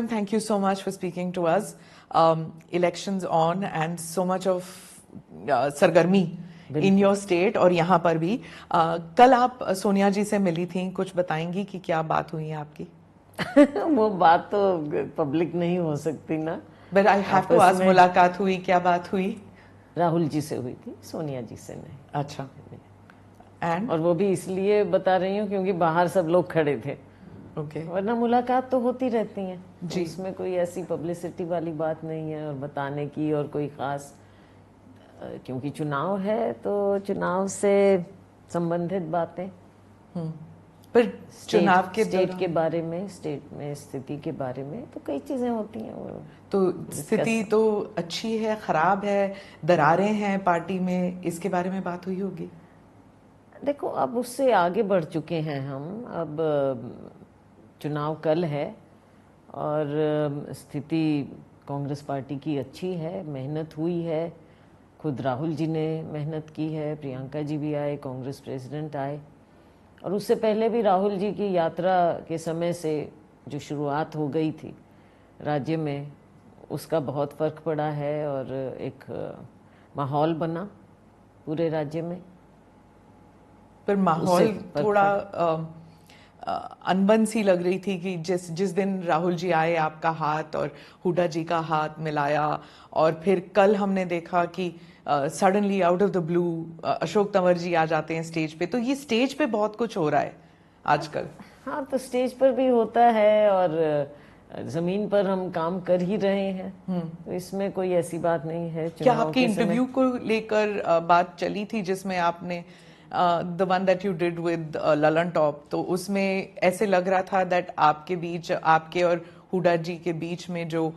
ma'am, thank you so much for speaking to us. Elections on and so much of सरगर्मी in your state और यहाँ पर भी. कल आप सोनिया जी से मिली थी, कुछ बताएंगी कि क्या बात हुई है आपकी? वो बात तो पब्लिक नहीं हो सकती ना. But I have to ask, मुलाकात हुई, क्या बात हुई? राहुल जी से हुई थी, सोनिया जी से नहीं. अच्छा. एंड और वो भी इसलिए बता रही हूँ क्योंकि बाहर सब लोग खड़े थे. ओके. वरना मुलाकात तो होती रहती है जी. इसमें कोई ऐसी पब्लिसिटी वाली बात नहीं है और बताने की और कोई खास, क्योंकि चुनाव है तो चुनाव से संबंधित बातें. पर चुनाव के स्टेट के बारे में, स्टेट में स्थिति के बारे में तो कई चीजें होती हैं. वो तो स्थिति तो अच्छी है, खराब है, दरारें हैं पार्टी में, इसके बारे में बात हुई होगी. देखो, अब उससे आगे बढ़ चुके हैं हम. अब चुनाव कल है और स्थिति कांग्रेस पार्टी की अच्छी है. मेहनत हुई है, खुद राहुल जी ने मेहनत की है, प्रियंका जी भी आए, कांग्रेस प्रेसिडेंट आए. और उससे पहले भी राहुल जी की यात्रा के समय से जो शुरुआत हो गई थी राज्य में, उसका बहुत फर्क पड़ा है और एक माहौल बना पूरे राज्य में. पर माहौल थोड़ा अनबन सी लग रही थी कि जिस दिन राहुल जी आए, आपका हाथ और हुड्डा जी का हाथ मिलाया, और फिर कल हमने देखा कि suddenly out of the blue Ashok Tanwar ji आ जाते हैं स्टेज पे. तो ये स्टेज पे बहुत कुछ हो रहा है आजकल. हाँ, तो स्टेज पर भी होता है और जमीन पर हम काम कर ही रहे हैं. तो इसमें कोई ऐसी बात नहीं है. क्या आपके इंटरव्यू को लेकर बात चली थी जिसमें आपने the one that you did with Lalan top, तो उसमें ऐसे लग रहा था दैट आपके बीच, आपके और हुड्डा जी के बीच में जो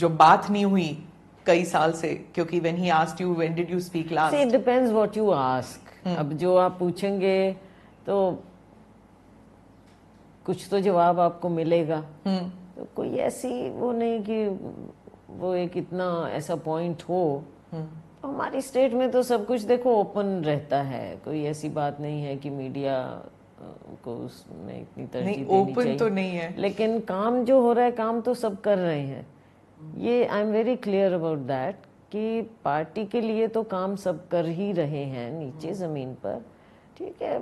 बात नहीं हुई कई साल से, क्योंकि when he asked you when did you speak last? See, it depends what you ask. अब जो आप पूछेंगे तो कुछ तो जवाब आपको मिलेगा. तो कोई ऐसी वो नहीं कि वो एक इतना ऐसा पॉइंट हो. हमारी स्टेट में तो सब कुछ देखो ओपन रहता है. कोई ऐसी बात नहीं है कि मीडिया को उसमें इतनी तरजीह देनी चाहिए. ओपन तो नहीं है, लेकिन काम जो हो रहा है, काम तो सब कर रहे हैं. ये I am very clear about that कि पार्टी के लिए तो काम सब कर ही रहे हैं नीचे जमीन पर. ठीक है,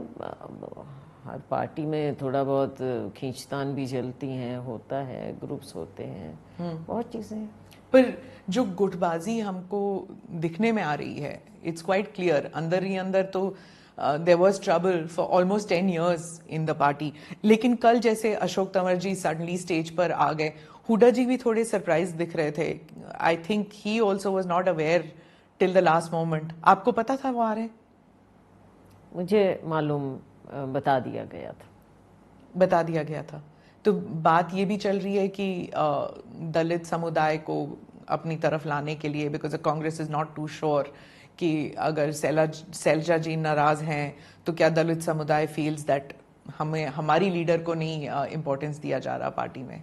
हर पार्टी में थोड़ा बहुत खींचतान भी चलती हैं, होता है, ग्रुप्स होते हैं, बहुत चीजें. पर जो गुटबाजी हमको दिखने में आ रही है, इट्स क्वाइट क्लियर, अंदर ही अंदर तो there was trouble for almost 10 years in the party. लेकिन कल जैसे अशोक तंवर जी सडनली स्टेज पर आ गए, हुड्डा जी भी थोड़े सरप्राइज दिख रहे थे. I think he also was not aware till the last moment. आपको पता था वो आ रहे? मुझे मालूम, बता दिया गया था. बता दिया गया था. तो बात ये भी चल रही है कि दलित समुदाय को अपनी तरफ लाने के लिए, because Congress is not too sure कि अगर सैलजा जी नाराज हैं तो क्या दलित समुदाय फील्स दैट हमें, हमारी लीडर को नहीं इम्पोर्टेंस दिया जा रहा पार्टी में.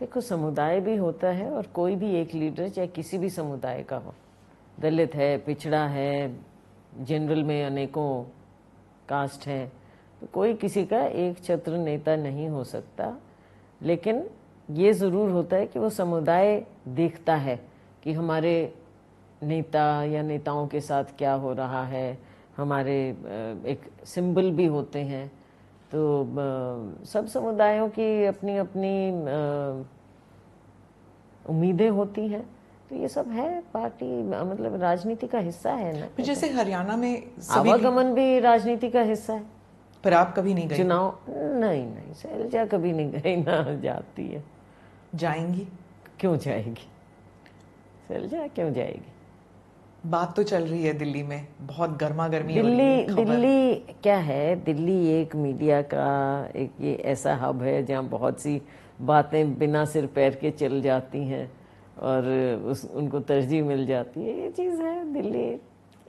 देखो, समुदाय भी होता है और कोई भी एक लीडर चाहे किसी भी समुदाय का हो, दलित है, पिछड़ा है, जनरल में अनेकों कास्ट हैं, तो कोई किसी का एक छत्र नेता नहीं हो सकता. लेकिन ये ज़रूर होता है कि वो समुदाय देखता है कि हमारे नेता या नेताओं के साथ क्या हो रहा है. हमारे एक सिंबल भी होते हैं. तो सब समुदायों की अपनी अपनी उम्मीदें होती हैं. तो ये सब है, पार्टी मतलब राजनीति का हिस्सा है ना. जैसे हरियाणा में आवागमन भी राजनीति का हिस्सा है. पर आप कभी नहीं गए? चुनाव नहीं, शैलजा कभी नहीं गई, ना जाती है. जाएंगी? क्यों जाएगी शैलजा, क्यों जाएगी? बात तो चल रही है दिल्ली में, बहुत गर्मा गर्मी. दिल्ली क्या है, दिल्ली एक मीडिया का एक ये ऐसा हब है जहाँ बहुत सी बातें बिना सिर पैर के चल जाती हैं और उनको तरजीह मिल जाती है. ये चीज़ है, दिल्ली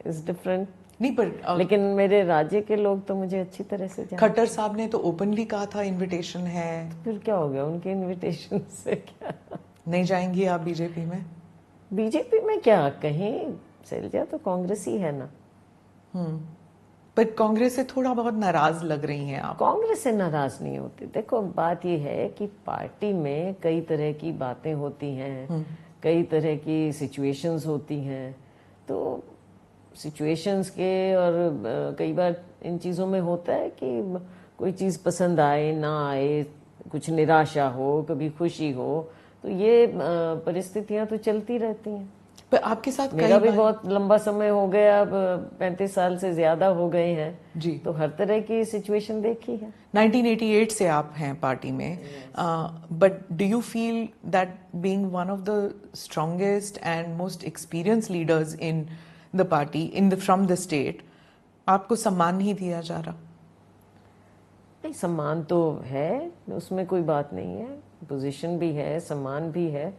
इज डिफरेंट. नहीं, पर लेकिन मेरे राज्य के लोग तो मुझे अच्छी तरह से जानते. खट्टर साहब ने तो ओपनली कहा था इनविटेशन है. तो फिर क्या हो गया उनके इनविटेशन से? क्या नहीं जाएंगी आप बीजेपी में? बीजेपी में क्या, कहीं शैलजा तो कांग्रेस ही है ना. पर कांग्रेस से थोड़ा बहुत नाराज लग रही हैं आप। कांग्रेस से नाराज नहीं होती। देखो बात यह है कि पार्टी में कई तरह की बातें होती हैं, कई तरह की सिचुएशंस होती हैं, तो सिचुएशंस के और कई बार इन चीज़ों में होता है कि कोई चीज़ पसंद आए ना आए, कुछ निराशा हो, कभी खुशी हो, तो ये परिस्थितियां तो चलती रहती हैं। पर आपके साथ मेरा भी बहुत लंबा समय हो गया, अब 35 साल से ज्यादा हो गए हैं जी, तो हर तरह की सिचुएशन देखी है। 1988 से आप हैं पार्टी में, but do you feel that being one of the strongest and most experience leaders in the party in the from the state, आपको सम्मान नहीं दिया जा रहा? नहीं, सम्मान तो है, उसमें कोई बात नहीं है, पोजीशन भी है, सम्मान भी है।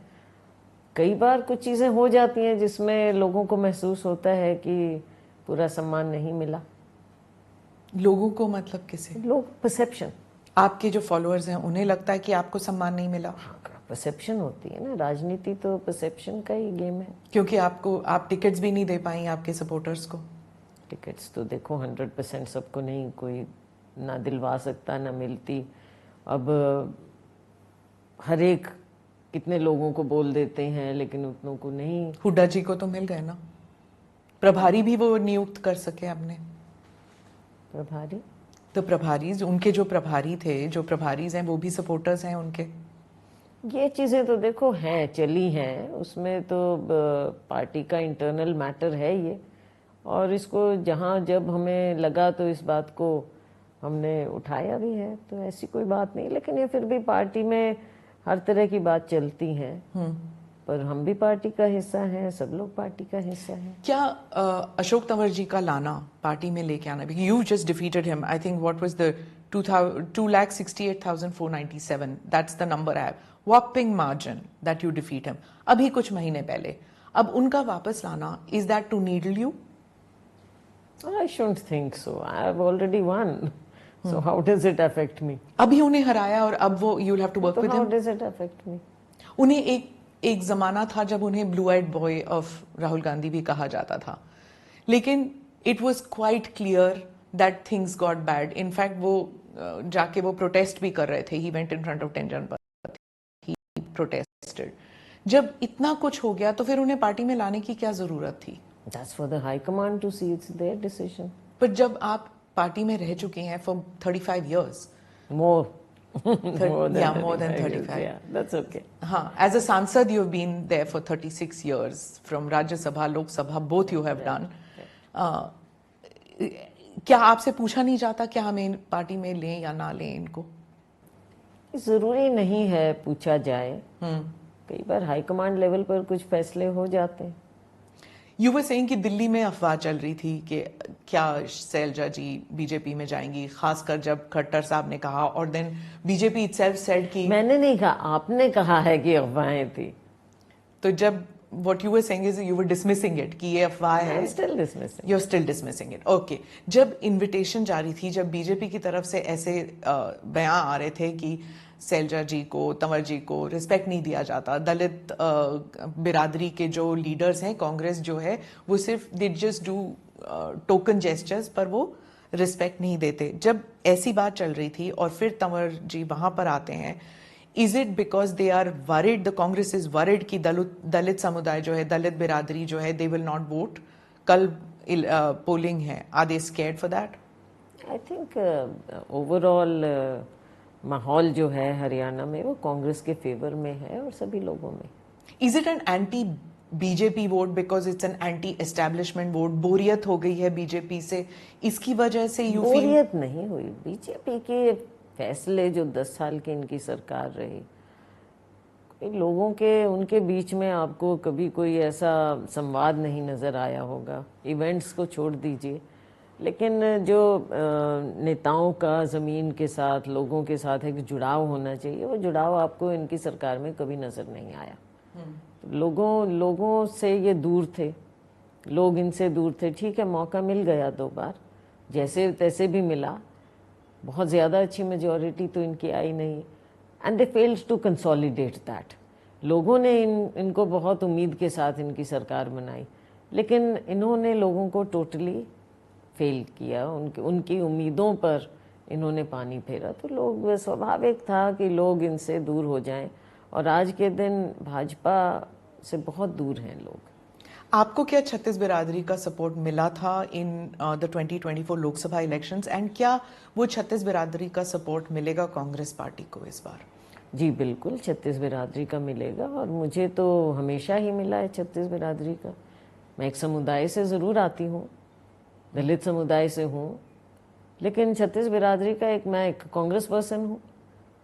कई बार कुछ चीज़ें हो जाती हैं जिसमें लोगों को महसूस होता है कि पूरा सम्मान नहीं मिला। लोगों को मतलब किसे? लोग परसेप्शन, आपके जो फॉलोअर्स हैं उन्हें लगता है कि आपको सम्मान नहीं मिला? परसेप्शन होती है ना, राजनीति तो परसेप्शन का ही गेम है। क्योंकि आप टिकट्स भी नहीं दे पाई आपके सपोर्टर्स को। टिकट्स तो देखो 100% सबको नहीं कोई ना दिलवा सकता, ना मिलती। अब हर एक कितने लोगों को बोल देते हैं लेकिन उतनों को नहीं। हुड्डा जी को तो मिल गए ना, प्रभारी भी वो नियुक्त कर सके आपने। प्रभारी तो प्रभारी, उनके जो प्रभारी थे, जो प्रभारीज हैं वो भी सपोर्टर्स हैं उनके। ये चीज़ें तो देखो हैं, चली हैं, उसमें तो पार्टी का इंटरनल मैटर है ये, और इसको जहाँ जब हमें लगा तो इस बात को हमने उठाया भी है, तो ऐसी कोई बात नहीं। लेकिन ये फिर भी पार्टी में हर तरह की बात चलती है, पर हम भी पार्टी का हिस्सा हैं, सब लोग पार्टी का हिस्सा हैं। क्या अशोक तंवर जी का लाना, पार्टी में लेके आना, you just defeated him, I think what was the 2,68,497, that's the number I have, whopping margin that you defeat him अभी कुछ महीने पहले। अब उनका वापस लाना, is that to needle you? I shouldn't think so. I have already won. So how does it affect me? अभी उन्हें हराया और अब वो you'll have to work with how him. does it affect me? उन्हें एक जमाना था जब उन्हें blue eyed boy of Rahul Gandhi भी कहा जाता था, लेकिन it was quite clear that things got bad. In fact वो जाके वो प्रोटेस्ट भी कर रहे थे, he went in front of 10 Janpath, he protested. जब इतना कुछ हो गया तो फिर उन्हें पार्टी में लाने की क्या जरूरत थी? That's for the high command to see. It's their decision. पर जब आप पार्टी में रह चुके हैं for 35 years, More. more than 35. Yeah, that's okay. हाँ, as a सांसद you have been there for 36 years, from Rajya Sabha, Lok Sabha, both you have done. क्या आपसे पूछा नहीं जाता क्या हमें पार्टी में लें या ना लें इनको? जरूरी नहीं है पूछा जाए, कई बार हाई कमांड लेवल पर कुछ फैसले हो जाते हैं। यू वर सेइंग कि दिल्ली में अफवाह चल रही थी कि क्या शैलजा जी बीजेपी में जाएंगी, खासकर जब खट्टर साहब ने कहा, और देन बीजेपी इटसेल्फ सेड कि मैंने नहीं कहा, आपने कहा है कि अफवाहें थी। तो जब what you were saying is you were dismissing it कि ये अफवाह है, you're still dismissing it. Okay. जब इनविटेशन जारी थी, जब बीजेपी की तरफ से ऐसे बयान आ रहे थे कि शैलजा जी को, तंवर जी को रिस्पेक्ट नहीं दिया जाता, दलित बिरादरी के जो लीडर्स हैं, कांग्रेस जो है वो सिर्फ they just do token gestures, पर वो रिस्पेक्ट नहीं देते, जब ऐसी बात चल रही थी और फिर तंवर जी वहां पर आते हैं, is it because they are worried, the Congress is worried कि दलित समुदाय जो है, दलित बिरादरी जो है, दे विल नॉट वोट, कल पोलिंग है, are they scared for that? I think overall माहौल जो है हरियाणा में वो कांग्रेस के फेवर में है और सभी लोगों में। Is it an anti BJP vote because it's an anti establishment vote? बोरियत हो गई है बीजेपी से, इसकी वजह से यू फील? बोरियत नहीं हुई, बीजेपी के फैसले जो 10 साल की इनकी सरकार रही, लोगों के उनके बीच में आपको कभी कोई ऐसा संवाद नहीं नजर आया होगा, इवेंट्स को छोड़ दीजिए, लेकिन जो नेताओं का ज़मीन के साथ, लोगों के साथ एक जुड़ाव होना चाहिए, वो जुड़ाव आपको इनकी सरकार में कभी नज़र नहीं आया। लोगों से ये दूर थे, लोग इनसे दूर थे। ठीक है, मौका मिल गया 2 बार, जैसे तैसे भी मिला, बहुत ज़्यादा अच्छी मेजॉरिटी तो इनकी आई नहीं, and they failed to consolidate that. लोगों ने इनको बहुत उम्मीद के साथ इनकी सरकार बनाई, लेकिन इन्होंने लोगों को टोटली फेल किया, उनकी उम्मीदों पर इन्होंने पानी फेरा, तो लोग स्वाभाविक था कि लोग इनसे दूर हो जाएं, और आज के दिन भाजपा से बहुत दूर हैं लोग। आपको क्या छत्तीस बिरादरी का सपोर्ट मिला था in the 2024 Lok Sabha elections, and क्या वो छत्तीस बिरादरी का सपोर्ट मिलेगा कांग्रेस पार्टी को इस बार? जी बिल्कुल, छत्तीस बिरादरी का मिलेगा, और मुझे तो हमेशा ही मिला है छत्तीस बिरादरी का। मैं एक समुदाय से ज़रूर आती हूँ, दलित समुदाय से हूँ, लेकिन छत्तीस बिरादरी का मैं एक कांग्रेस पर्सन हूँ,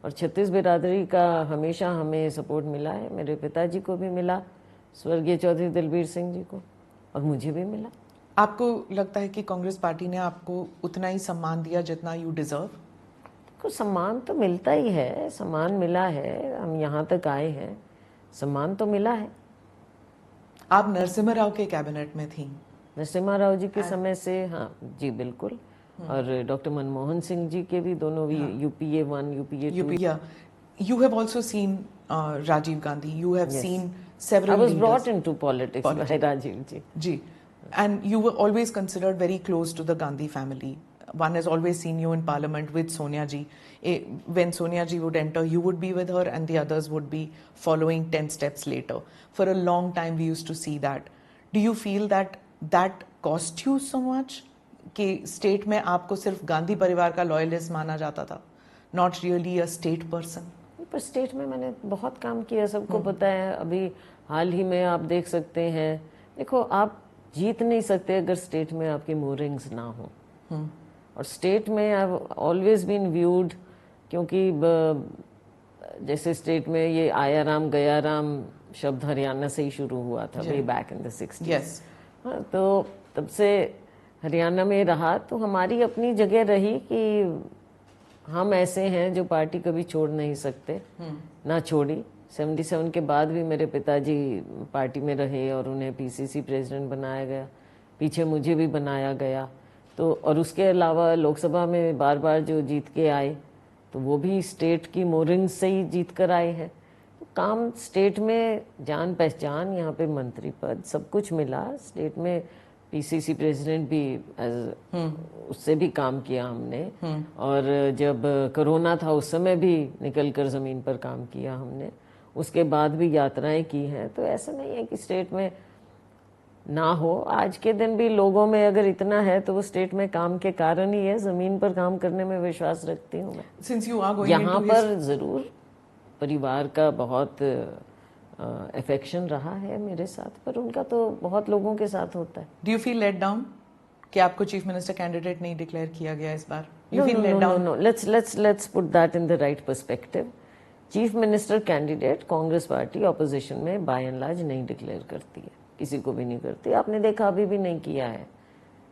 और छत्तीस बिरादरी का हमेशा हमें सपोर्ट मिला है। मेरे पिताजी को भी मिला, स्वर्गीय चौधरी दलबीर सिंह जी को, और मुझे भी मिला। आपको लगता है कि कांग्रेस पार्टी ने आपको उतना ही सम्मान दिया जितना यू डिजर्व? कुछ सम्मान तो मिलता ही है, सम्मान मिला है, हम यहाँ तक आए हैं, सम्मान तो मिला है। आप नरसिम्हा राव के कैबिनेट में थी? नरसिम्हा राव जी के समय से, हाँ जी बिल्कुल, और डॉक्टर मनमोहन सिंह जी के भी, दोनों भी UPA 1, UPA 2। You have also seen Rajiv Gandhi. You have seen several I was leaders. brought into politics by Rajiv ji. Ji. And you were always considered very close to the Gandhi family. One has always seen you in parliament with Sonia ji. When Sonia ji would enter, you would be with her and the others would be following 10 steps later. For a long time, we used to see that. Do you feel that that cost you so much? कि state में आपको सिर्फ गांधी परिवार का loyalist माना जाता था, not really a state person? पर स्टेट में मैंने बहुत काम किया, सबको पता है। अभी हाल ही में आप देख सकते हैं, देखो आप जीत नहीं सकते अगर स्टेट में आपकी मोरिंग्स ना हो, और स्टेट में आई ऑलवेज बीन व्यूड, क्योंकि जैसे स्टेट में ये आया राम गया राम शब्द हरियाणा से ही शुरू हुआ था, way back in the 60s। हाँ, तो तब से हरियाणा में रहा, तो हमारी अपनी जगह रही कि हम ऐसे हैं जो पार्टी कभी छोड़ नहीं सकते, ना छोड़ी। 77 के बाद भी मेरे पिताजी पार्टी में रहे और उन्हें PCC प्रेसिडेंट बनाया गया, पीछे मुझे भी बनाया गया। तो और उसके अलावा लोकसभा में बार बार जो जीत के आए, तो वो भी स्टेट की मोरिंग से ही जीत कर आए हैं। तो काम स्टेट में, जान पहचान, यहाँ पे मंत्री पद, सब कुछ मिला स्टेट में। PCC प्रेसिडेंट भी उससे भी काम किया हमने, और जब कोरोना था उस समय भी निकल कर ज़मीन पर काम किया हमने, उसके बाद भी यात्राएं की हैं। तो ऐसा नहीं है कि स्टेट में ना हो, आज के दिन भी लोगों में अगर इतना है तो वो स्टेट में काम के कारण ही है। ज़मीन पर काम करने में विश्वास रखती हूँ मैं। यहाँ पर ज़रूर परिवार का बहुत अफेक्शन रहा है मेरे साथ, पर उनका तो बहुत लोगों के साथ होता है। Do you feel let down कि आपको चीफ मिनिस्टर कैंडिडेट नहीं डिक्लेयर किया गया इस बार? No. Let's put that in the right perspective. Chief minister candidate Congress party opposition में बाय एंड लार्ज नहीं डिक्लेयर करती है, किसी को भी नहीं करती। आपने देखा अभी भी नहीं किया है,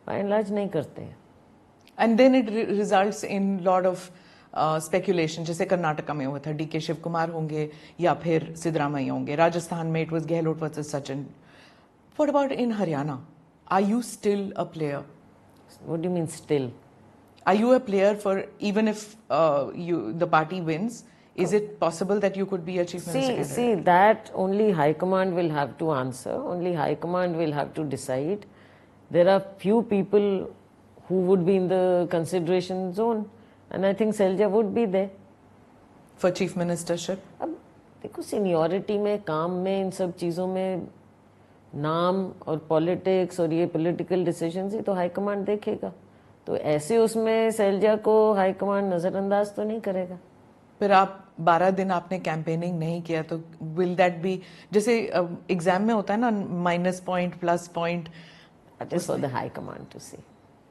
बाय एंड लार्ज नहीं करते हैं। And then it results in lot of speculation, जैसे कर्नाटका में हुआ था, DK शिव कुमार होंगे या फिर सिद्धरामैया होंगे। राजस्थान में it was Gehlot versus Sachin. What about in Haryana? Are you still a player? What do you mean still? Are you a player for, even if the party wins, is it possible that you could be a chief minister? See, that only High Command will have to answer. Only High Command will have to decide. There are few people who would be in the consideration zone, and I think Selja would be there For chief ministership? अब देखो, seniority में, काम में, इन सब चीज़ों में नाम और पॉलिटिक्स और ये पॉलिटिकल डिसीजंस ही तो हाई कमांड देखेगा। तो ऐसे उसमें शैलजा को हाई कमांड नज़रअंदाज तो नहीं करेगा। फिर आप 12 दिन आपने कैंपेनिंग नहीं किया, तो विल दैट बी, जैसे एग्जाम में होता है ना, minus point plus point, that is for the high command to see.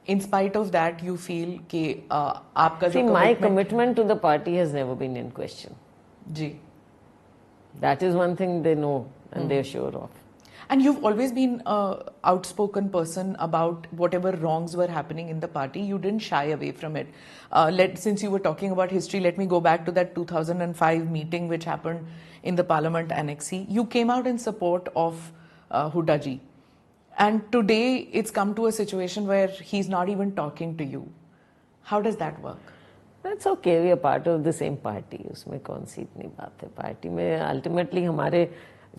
In spite of that you feel कि आपका जो my commitment to the party has never been in question. जी, that is one thing they know and they are sure of. And you've always been an outspoken person about whatever wrongs were happening in the party. You didn't shy away from it. Since you were talking about history, let me go back to that 2005 meeting which happened in the Parliament Annex. You came out in support of Hooda ji. And today it's come to a situation where he's not even talking to you. How does that work? That's okay. We are part of the same party. उसमें कौन सी इतनी बात है। Party में ultimately हमारे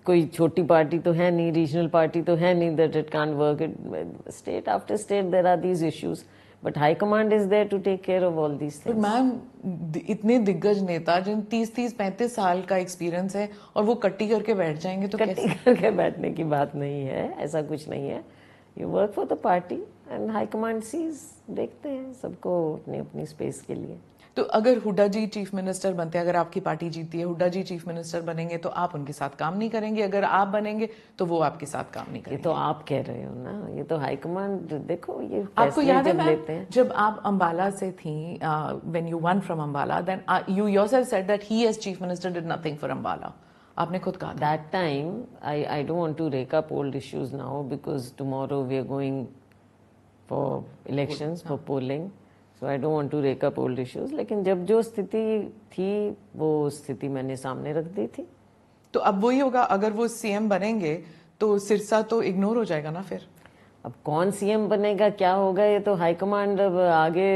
कोई छोटी party तो है नहीं, रीजनल पार्टी तो है नहीं that it can work. It state after state there are these issues, but high command is there to take care of all these पर थिंग्स। मैम इतने दिग्गज नेता जिन 30-35 साल का एक्सपीरियंस है और वो कट्टी करके बैठ जाएंगे तो कट्टी करके बैठने की बात नहीं है, ऐसा कुछ नहीं है। You work for the party and high command sees, देखते हैं सबको अपनी अपनी स्पेस के लिए। तो अगर हुड्डा जी चीफ मिनिस्टर बनते हैं, अगर आपकी पार्टी जीती है, हुड्डा जी चीफ मिनिस्टर बनेंगे तो आप उनके साथ काम नहीं करेंगे, अगर आप बनेंगे तो वो आपके साथ काम नहीं ये करेंगे। तो आप कह रहे हो ना, ये तो हाई कमांड, देखो ये आपको फैसले याद है जब मैम लेते हैं। जब आप अंबाला से थी, when you won from Ambala, then you yourself said that he as chief minister did nothing for Ambala. आपने खुद कहा था। That time, I don't want to rake up old issues now because tomorrow we are going for elections, for polling. So I don't want to rake up old issues. लेकिन जब जो स्थिति थी वो स्थिति मैंने सामने रख दी थी। तो अब वही होगा, अगर वो सीएम बनेंगे तो सिरसा तो इग्नोर हो जाएगा ना फिर। अब कौन सीएम बनेगा, क्या होगा, ये तो हाईकमांड अब आगे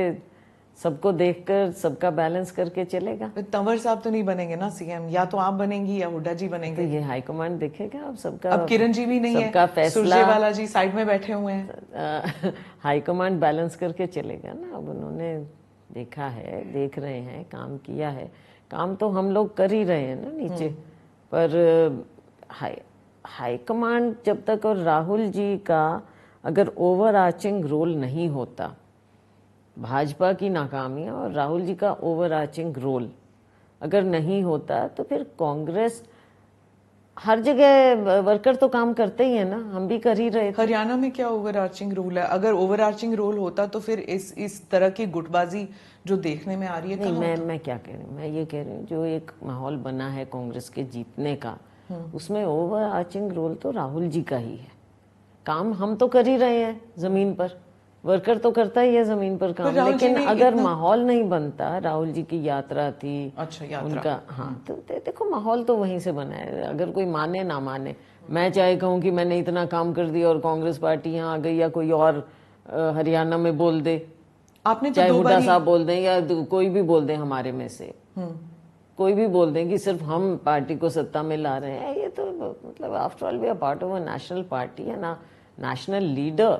सबको देखकर सबका बैलेंस करके चलेगा। तंवर साहब तो नहीं बनेंगे ना सीएम, या तो आप बनेंगी या हुड्डा जी तो बनेंगे। ये हाईकमांड देखेगा अब सबका। अब किरण जी भी नहीं सबका है, फैसला सुरजेवाला जी साइड में बैठे हुए हैं। हाईकमांड बैलेंस करके चलेगा ना। अब उन्होंने देखा है, देख रहे हैं, काम किया है। काम तो हम लोग कर ही रहे हैं ना नीचे, पर हाईकमांड जब तक, और राहुल जी का अगर ओवर आर्चिंग रोल नहीं होता, भाजपा की नाकामियां और राहुल जी का ओवर आर्चिंग रोल अगर नहीं होता, तो फिर कांग्रेस, हर जगह वर्कर तो काम करते ही है ना, हम भी कर ही रहे थे। हरियाणा में क्या ओवर आर्चिंग रोल है? अगर ओवर आर्चिंग रोल होता तो फिर इस तरह की गुटबाजी जो देखने में आ रही है नहीं, कहाँ मैं क्या कह रही हूँ, मैं ये कह रही हूँ जो एक माहौल बना है कांग्रेस के जीतने का, उसमें ओवर आर्चिंग रोल तो राहुल जी का ही है। काम हम तो कर ही रहे हैं जमीन पर, वर्कर तो करता ही है जमीन पर काम, लेकिन अगर माहौल नहीं बनता, राहुल जी की यात्रा थी, अच्छा यात्रा उनका, हाँ, तो देखो माहौल तो वहीं से बना है। अगर कोई माने ना माने, मैं चाहे कहूँ कि मैंने इतना काम कर दिया और कांग्रेस पार्टी यहाँ आ गई, या कोई और हरियाणा में बोल दे, आपने तो चाहे हुड्डा साहब बोल दें या कोई भी बोल दें हमारे में से, कोई भी बोल दें कि सिर्फ हम पार्टी को सत्ता में ला रहे हैं, ये तो मतलब after all we are part of a national party है ना, नेशनल लीडर,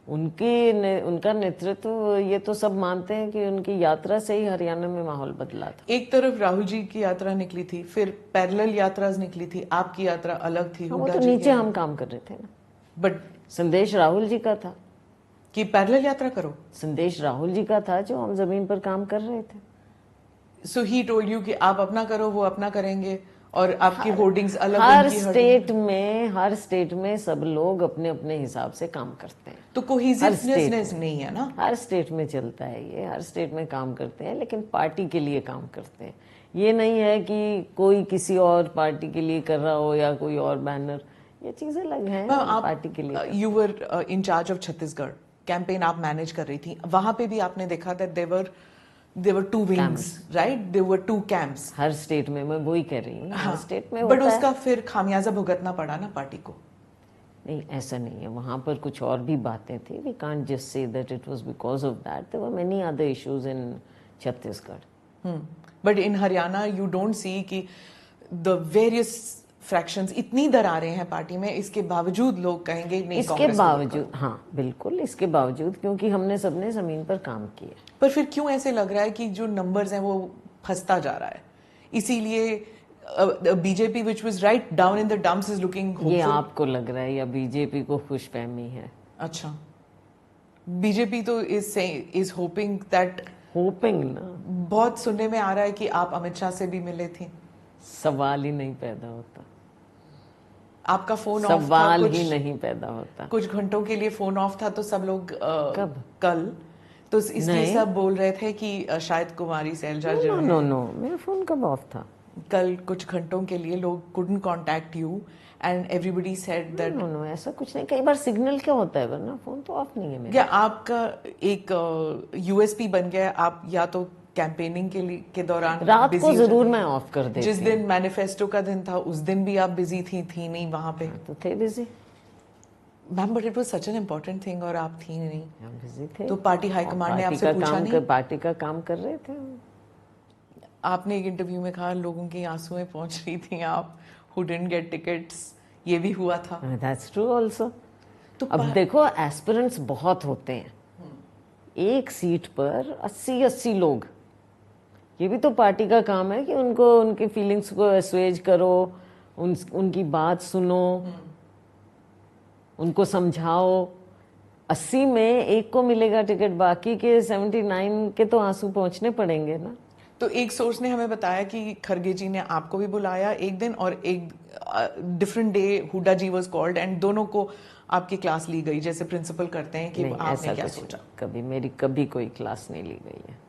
उनका नेतृत्व, ये तो सब मानते हैं कि उनकी यात्रा से ही हरियाणा में माहौल बदला था। एक तरफ राहुल जी की यात्रा निकली थी, फिर पैरेलल यात्राज निकली थी, आपकी यात्रा अलग थी। वो तो नीचे हम काम कर रहे थे ना, बट संदेश राहुल जी का था कि पैरेलल यात्रा करो, संदेश राहुल जी का था जो हम जमीन पर काम कर रहे थे। सो ही टोल्ड यू कि आप अपना करो, वो अपना करेंगे, और आपकी होर्डिंग्स अलग, हर स्टेट में सब लोग अपने अपने हिसाब से काम करते हैं, तो कोहेसिवनेस नहीं है ना। हर स्टेट में चलता है ये, हर स्टेट में काम करते हैं, लेकिन पार्टी के लिए काम करते हैं। ये नहीं है कि कोई किसी और पार्टी के लिए कर रहा हो या कोई और बैनर, ये चीजें अलग हैं। पार्टी के लिए you were in charge of Chhattisgarh campaign, आप मैनेज कर रही थी, वहां पे भी आपने देखा that there were two wings, right? There were two camps. Her state में, मैं वही कह रही हूँ, हर स्टेट में बट उसका फिर खामियाजा भुगतना पड़ा ना पार्टी को। नहीं, ऐसा नहीं है, वहाँ पर कुछ और भी बातें थी। We can't just say that it was because of that, there were many other issues in Chhattisgarh. But in Haryana you don't see कि द वेरियस फ्रैक्शंस इतनी दरारें हैं पार्टी में, इसके बावजूद लोग कहेंगे नहीं, इसके बावजूद, हाँ बिल्कुल, इसके बावजूद, क्योंकि हमने सबने जमीन पर काम किया। पर फिर क्यों ऐसे लग रहा है कि जो नंबर्स हैं वो फंसता जा रहा है, इसीलिए BJP which was write down in the dumps is looking hopeful? ये आपको लग रहा है या बीजेपी को खुशफहमी है? अच्छा, बीजेपी तो इज होपिंग दैट, होपिंग ना, बहुत सुनने में आ रहा है कि आप अमित शाह से भी मिले थे। सवाल ही नहीं पैदा होता, आपका फोन ऑफ था, सवाल ही नहीं पैदा होता। कुछ घंटों के लिए फोन ऑफ था, तो सब लोग कब? कल, तो इसलिए सब बोल रहे थे कि शायद कुमारी सैलजा जो है, नो, मेरा फोन कब ऑफ था? कल कुछ घंटों के लिए लोग couldn't contact you and everybody said that no, ऐसा कुछ नहीं। कई बार सिग्नल क्या होता है, वरना फोन तो ऑफ नहीं है मेरा। क्या आपका एक यूएसपी बन गया, आप या तो कैंपेनिंग के दौरान रात को जरूर मैं ऑफ कर देती, जिस दिन मैनिफेस्टो का दिन था उस दिन भी आप बिजी थी नहीं वहां पे? तो थे busy ma'am, but it was such an important thing और आप थी नहीं। हम बिजी थे, तो पार्टी हाईकमांड ने आपसे पूछा नहीं? पार्टी का काम कर रहे थे। आपने एक इंटरव्यू में कहा लोगों की आंसुएं पहुंच रही थी, आप who didn't get tickets, ये भी हुआ था। That's true also. तो अब देखो एस्पिरेंट्स बहुत होते हैं, एक सीट पर 80 लोग। ये भी तो पार्टी का काम है कि उनको उनकी फीलिंग्स को एस्वेज करो, उनकी बात सुनो, उनको समझाओ। 80 में एक को मिलेगा टिकट, बाकी के 79 के तो आंसू पहुंचने पड़ेंगे ना। तो एक सोर्स ने हमें बताया कि खरगे जी ने आपको भी बुलाया एक दिन, और एक different day Hooda ji was called, and दोनों को आपकी क्लास ली गई, जैसे प्रिंसिपल करते हैं कि नहीं, आपने ऐसा क्या कुछ सोचा। कभी मेरी कभी कोई क्लास नहीं ली गई है।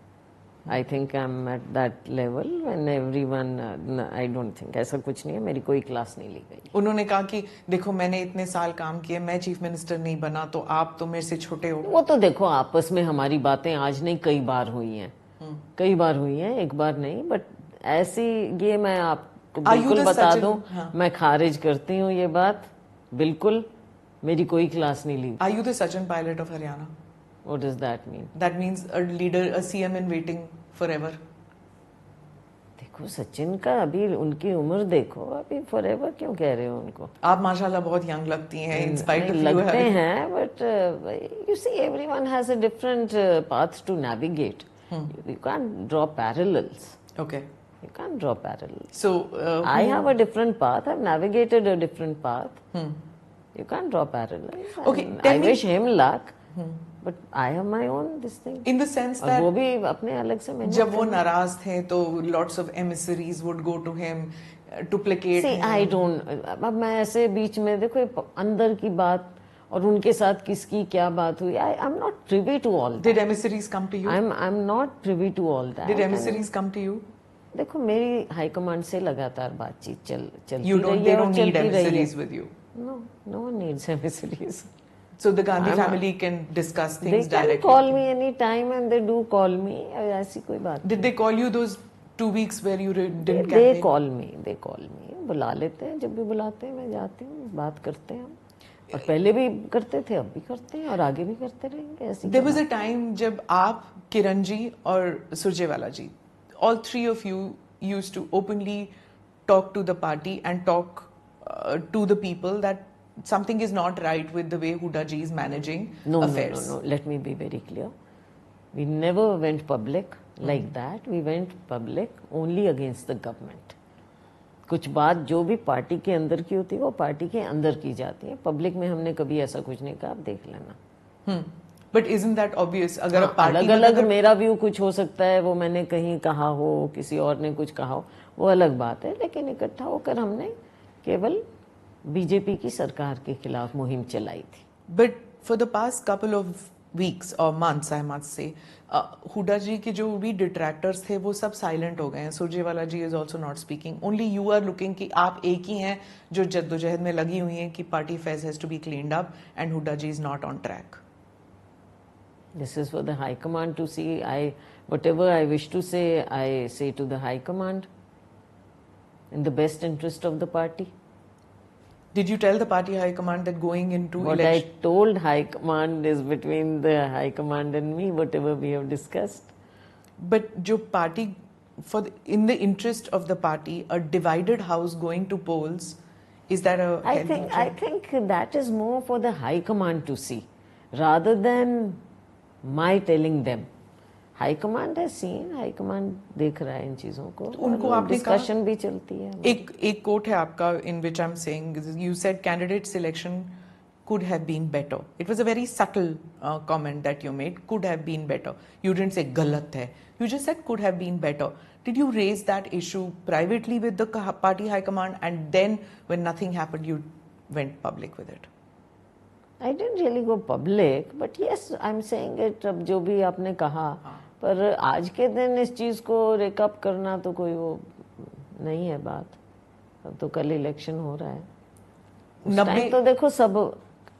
I think I am at that level when everyone, I don't think, ऐसा कुछ नहीं है, मेरी कोई क्लास नहीं ली गई। उन्होंने कहा कि देखो मैंने इतने साल काम किए, मैं चीफ मिनिस्टर नहीं बना, तो आप तो मेरे से छोटे हो। वो तो देखो आपस में हमारी बातें आज नहीं कई बार हुई हैं, कई बार हुई हैं, एक बार नहीं। बट ऐसी, ये मैं आपको बिल्कुल बता दूं, मैं खारिज करती हूँ ये बात बिल्कुल। मेरी कोई क्लास नहीं ली। Are you the Sachin Pilot of Haryana? What does that mean? That means a leader, a CM in waiting forever. देखो सचिन का अभी उनकी उम्र देखो, अभी फॉरएवर क्यों कह रहे हो उनको? आप माशाल्लाह बहुत यंग लगती हैं, in spite of you लगते having... हैं, but you see everyone has a different path to navigate. You can't draw parallels. Okay. You can't draw parallels. So I have a different path. I've navigated a different path. You can't draw parallels. Okay, I wish him luck. But I have my own this thing. In the sense that वो भी अपने अलग से मेहनत जब वो नाराज थे तो lots of emissaries would go to him to placate See, him. I don't. अब मैं ऐसे बीच में देखो अंदर की बात और उनके साथ किसकी क्या बात हुई, I'm not privy to all that. Did emissaries come to you? I'm not privy to all that. Did emissaries come to you? देखो मेरी हाईकमांड से लगातार बातचीत चलती You don't. रही They है और don't need चलती रही है। emissaries with you. No, no one needs emissaries. So the Gandhi family can discuss things They can directly. call me any time and they do call me. ऐसी कोई बात Did they call you those 2 weeks where you didn't नहीं। campaign? They call me. बुला लेते हैं, जब भी बुलाते हैं मैं जाती हूँ, बात करते हैं हम। और पहले भी करते थे, अब भी करते हैं और आगे भी करते रहेंगे। ऐसी There was a time जब आप, किरण जी और सुरजेवाला जी, all three of you used to openly talk to the party and talk to the people that something is not right with the way Huda ji is managing affairs. No. Let me be very clear. We never went public like that. We went public only against the government. कुछ बात जो भी party के अंदर की होती है वो पार्टी के अंदर की जाती है, पब्लिक में हमने कभी ऐसा कुछ नहीं कहा, आप देख लेना। But isn't that obvious? अगर आप पार्टी अलग अलग मेरा व्यू कुछ हो सकता है, वो मैंने कहीं कहा हो, किसी और ने कुछ कहा हो, वो अलग बात है, लेकिन इकट्ठा होकर हमने केवल बीजेपी की सरकार के खिलाफ मुहिम चलाई थी। But for the past couple of weeks or months, I must say, Hooda जी के जो भी डिट्रैक्टर्स थे वो सब साइलेंट हो गए हैं। Surjewala ji is also not speaking, only you are looking कि आप एक ही हैं जो जद्दोजहद में लगी हुई हैं कि party phase has to be cleaned up and Hooda ji is not on track. This is for the High Command to see. Whatever I wish to say, I say to the High Command in the best interest of the party. Did you tell the party high command that going into What election? I told High Command is between the High Command and me, whatever we have discussed. But जो party, in the interest of the party, a divided house going to polls, is that a? I think that is more for the High Command to see, rather than my telling them. High Command has seen, High Command देख रहा है इन चीजों को, उनको आपने discussion भी चलती है। एक कोट है आपका in which I'm saying you said candidate selection could have been better. It was a very subtle comment that you made. Could have been better. You didn't say गलत है. You just said could have been better. Did you raise that issue privately with the party high command, and then when nothing happened you went public with it? I didn't really go public, but yes, I'm saying it. अब जो भी आपने कहा, पर आज के दिन इस चीज को रेकअप करना तो कोई वो नहीं है बात। अब तो कल इलेक्शन हो रहा है, उस टाइम तो देखो सब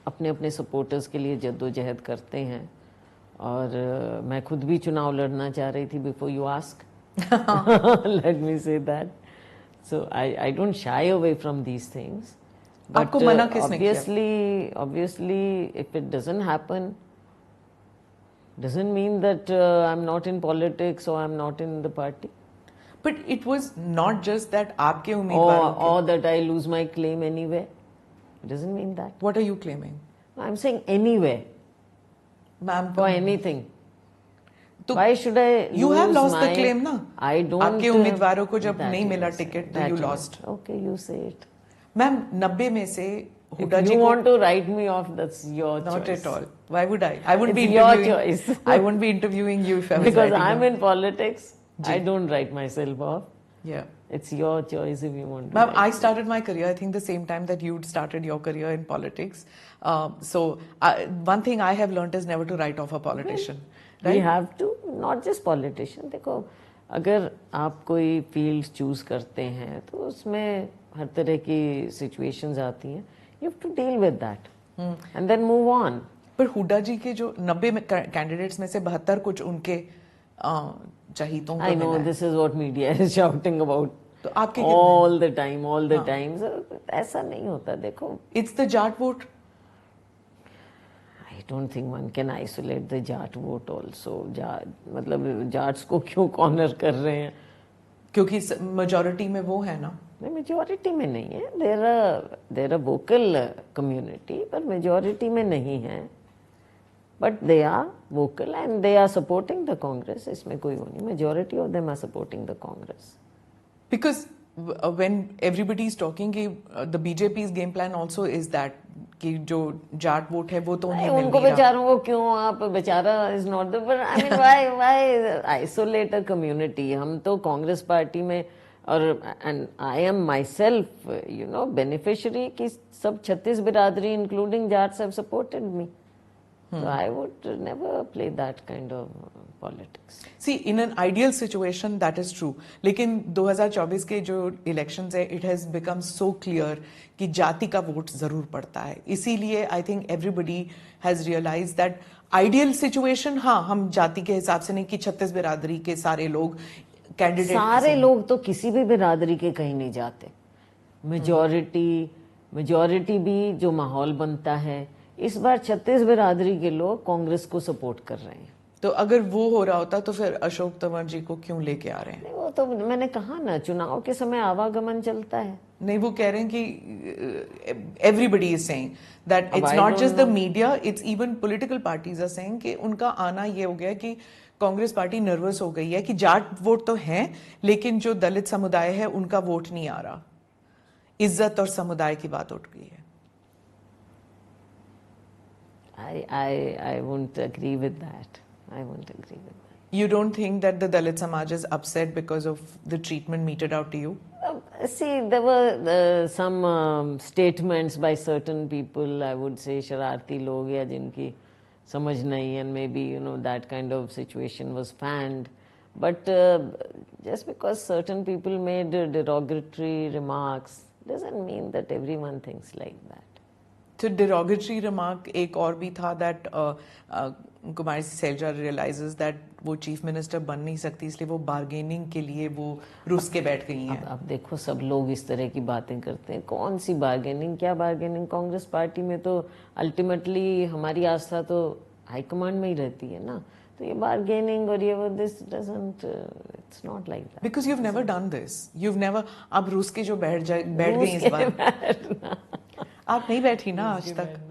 अपने अपने सपोर्टर्स के लिए जद्दोजहद करते हैं, और मैं खुद भी चुनाव लड़ना चाह रही थी before you ask, let me say that. So I don't shy away from these things, आपको मना किसने किया? obviously if it doesn't happen, doesn't mean that I'm not in politics or I'm not in the party. But it was not just that आपके उम्मीदवारों के. or that I lose my claim anywhere. It doesn't mean that. What are you claiming? I'm saying anywhere. Ma'am, For anything. तो Why should I you have lose lost my, the claim ना. I don't. आपके उम्मीदवारों को जब that नहीं you मिला say, ticket तो that you you lost. say. Okay, you say it. Ma'am 90 में से If हुड्डा जी you को want to write me off, that's your not choice. at all. Why would I? I wouldn't It's be your interviewing. choice. I wouldn't be interviewing you if I was Because writing I'm them. in politics, Ji. I don't write myself off. Yeah. It's your choice if you want to. Ma'am, write I me. started my career, I think, the same time that you'd started your career in politics. So, one thing I have learned is never to write off a politician. We Right? have to, not just politician. देखो, अगर आप कोई field choose करते हैं तो उसमें हर तरह की सिचुएशंस आती हैं. You have to deal with that and then move on. पर हुड्डा जी के जो 90 कैंडिडेट्स में से 72 कुछ उनके चहीतों को I know मिला है. this is what media is shouting about तो आपके all the time. So, ऐसा नहीं होता. देखो, It's the Jat vote. I don't think one can isolate the Jat vote also. मतलब जाट्स को क्यों कॉर्नर कर रहे हैं? क्योंकि मेजॉरिटी में वो है ना. नहीं, मेजॉरिटी में नहीं है. देर अ वोकल कम्युनिटी, पर मेजॉरिटी में नहीं है. But they are vocal and they are supporting the Congress. इसमें कोई वो नहीं. Majority of them are supporting the Congress. Because when everybody is talking कि the BJP's game plan also is that कि जो जाट वोट है वो तो उन्हें मिल उनको नहीं रहा. बेचारों को क्यों आप बेचारा इज नॉट द पर I mean why isolate a community. हम तो कांग्रेस पार्टी में और and I am my self you know beneficiary कि सब 36 बिरादरी including Jats have supported me. So I would never play that kind of politics. See, in an ideal situation, that is true. लेकिन 2024 के जो elections है, it has become so clear कि जाति का वोट जरूर पड़ता है. इसीलिए I think everybody has realized that ideal situation, हाँ, हम जाति के हिसाब से नहीं कि 36 बिरादरी के सारे लोग कैंडिडेट. सारे लोग तो किसी भी बिरादरी के कहीं नहीं जाते. मेजॉरिटी भी जो माहौल बनता है. इस बार 36 बिरादरी के लोग कांग्रेस को सपोर्ट कर रहे हैं. तो अगर वो हो रहा होता तो फिर अशोक तंवर जी को क्यों लेके आ रहे हैं? नहीं, वो तो मैंने कहा ना, चुनाव के समय आवागमन चलता है. नहीं, वो कह रहे हैं कि everybody is saying that it's I not don't just the know. Media, it's even political parties are saying कि उनका आना ये हो गया कि कांग्रेस पार्टी नर्वस हो गई है कि जाट वोट तो हैं लेकिन जो दलित समुदाय है उनका वोट नहीं आ रहा. इज्जत और समुदाय की बात उठ गई है. I won't agree with that. I won't agree with that. You don't think that the Dalit Samaj is upset because of the treatment meted out to you? See, there were some statements by certain people, I would say, शरारती लोग या जिनकी समझ नहीं, and maybe you know that kind of situation was fanned. But just because certain people made derogatory remarks doesn't mean that everyone thinks like that. तो derogatory remark एक और भी था that Kumari Selja realizes that वो चीफ मिनिस्टर बन नहीं सकती इसलिए वो बार्गेनिंग के लिए वो रुस के बैठ गई हैं. अब देखो, सब लोग इस तरह की बातें करते हैं. कौन सी बार्गेनिंग, क्या बार्गेनिंग? कांग्रेस पार्टी में तो अल्टीमेटली हमारी आस्था तो हाईकमांड में ही रहती है ना. तो ये बार्गेनिंग और ये वो, this doesn't, it's not like that. Because you've never done this. You've never. आप रूस के जो बैठ गई इस बार. आप नहीं बैठी ना आज तक.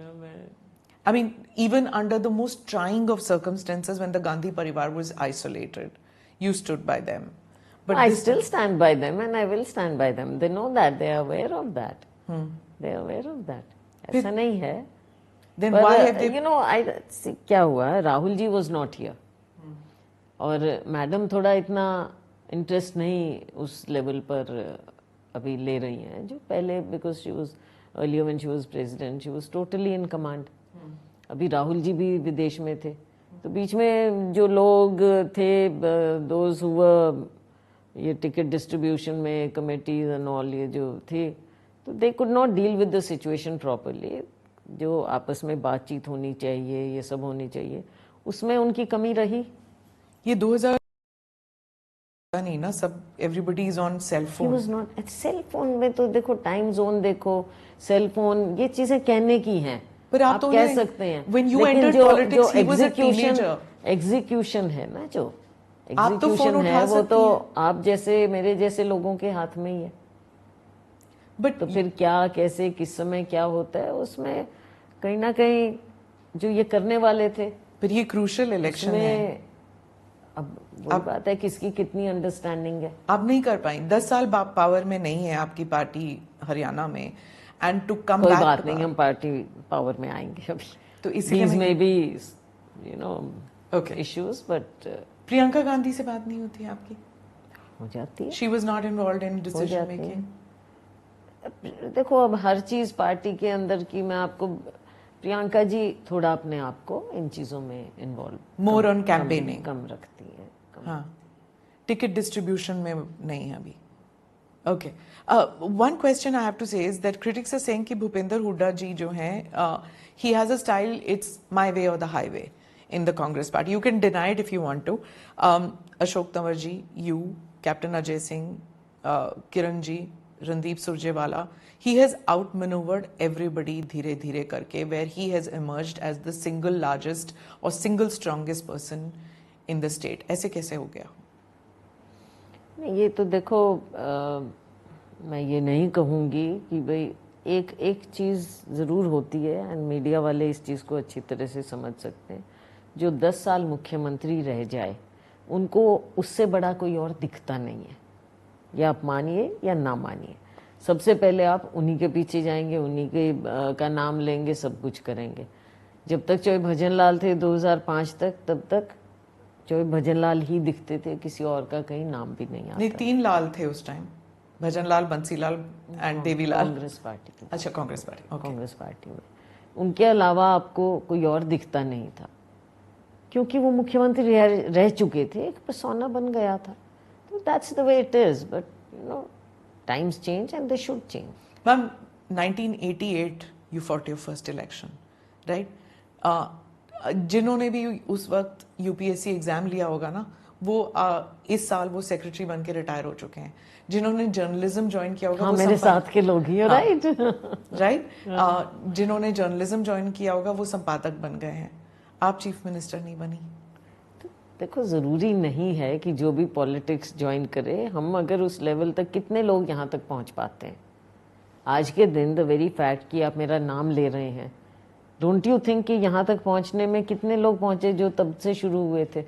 I mean, even under the most trying of circumstances when the Gandhi Parivar was isolated, you stood by them. But I this still stand by them and I will stand by them. They know that. They are aware of that. They are aware of that. ऐसा नहीं है. then But, why have they? you know, see, क्या हुआ? Rahul ji was not here. और madam थोड़ा इतना interest नहीं उस लेवल पर अभी ले रही हैं जो पहले, because she was earlier when she was president, she was totally in command. अभी राहुल जी भी विदेश में थे, तो बीच में जो लोग थे, those who were ये टिकट डिस्ट्रीब्यूशन में कमेटीज एंड ऑल, ये जो थे, तो they could not deal with the situation properly. जो आपस में बातचीत होनी चाहिए, ये सब होनी चाहिए, उसमें उनकी कमी रही. ये 2000 नहीं ना, सब everybody is on cell He phone. was not. Cell phone में तो देखो, टाइम जोन देखो, सेल फोन, ये चीजें कहने की हैं. पर आप तो कह सकते हैं. when you लेकिन entered जो politics, he was a execution- teenager. Execution है ना, जो आप तो फोन एग्जीक्यूशन उठा है वो सकती तो हैं। आप जैसे मेरे जैसे लोगों के हाथ में ही है। बट तो फिर क्या, कैसे, किस समय क्या होता है उसमें कहीं ना कहीं जो ये करने वाले थे फिर ये क्रूशल इलेक्शन है, उसमें अब वही आप बात है किसकी कितनी अंडरस्टैंडिंग है। आप नहीं कर पाई। 10 साल पावर में नहीं है आपकी पार्टी हरियाणा में, एंड टू कम कोई बैक टू बात नहीं, पावर। हम पार्टी पावर में आएंगे अभी। तो इसीलिए दीज मैं में be you know okay. Issues but Priyanka Gandhi से बात नहीं होती है आपकी? हो जाती है, she was not involve in हो डिसीजन जाती मेकिंग? है। देखो अब हर चीज पार्टी के अंदर की, मैं आपको प्रियंका जी थोड़ा अपने आप को इन चीजों में इन्वॉल्व मोर ऑन कैंपेनिंग। कम रखती हैं, कम। हाँ, टिकट डिस्ट्रीब्यूशन में नहीं है अभी। Okay. One question I have to say is that critics are saying कि भूपेंद्र हुड्डा जी जो हैं, he has a style, it's my way or the highway in the Congress party. You can deny it if you want to. Ashok Tanwar ji, you, Captain Ajay Singh, Kiran ji, Randeep Surjewala, he has outmaneuvered everybody धीरे धीरे करके, where he has emerged as the single largest or single strongest person in the state. ऐसे कैसे हो गया? नहीं, ये तो देखो मैं ये नहीं कहूँगी कि भाई एक एक चीज़ ज़रूर होती है, एंड मीडिया वाले इस चीज़ को अच्छी तरह से समझ सकते हैं। जो 10 साल मुख्यमंत्री रह जाए उनको उससे बड़ा कोई और दिखता नहीं है, या आप मानिए या ना मानिए। सबसे पहले आप उन्हीं के पीछे जाएंगे, उन्हीं के का नाम लेंगे, सब कुछ करेंगे। जब तक चाहे भजन लाल थे 2005 तक, तब तक जो भजन लाल ही दिखते थे, किसी और का कहीं नाम भी नहीं आता। नहीं, 3 लाल थे उस time, Bhajan Lal, Bansi Lal and Devi Lal. Congress party की, अच्छा, Congress party, okay. Congress party में उनके अलावा आपको कोई और दिखता नहीं था, क्योंकि वो मुख्यमंत्री रह चुके थे, एक पर्सोना बन गया था। तो that's the way it is, but you know times change and they should change. Ma'am, 1988 you fought your first election, right? जिन्होंने भी उस वक्त यूपीएससी एग्जाम लिया होगा ना, वो इस साल वो सेक्रेटरी बन के रिटायर हो चुके हैं। जिन्होंने जर्नलिज्म ज्वाइन किया होगा, हाँ, वो मेरे साथ के लोग ही, राइट राइट। जिन्होंने जर्नलिज्म ज्वाइन किया होगा वो संपादक बन गए हैं। आप चीफ मिनिस्टर नहीं बनी। देखो, ज़रूरी नहीं है कि जो भी पॉलिटिक्स ज्वाइन करे, हम अगर उस लेवल तक, कितने लोग यहाँ तक पहुँच पाते हैं आज के दिन। द वेरी फैक्ट कि आप मेरा नाम ले रहे हैं, डोंट यू थिंक कि यहाँ तक पहुँचने में कितने लोग पहुँचे जो तब से शुरू हुए थे।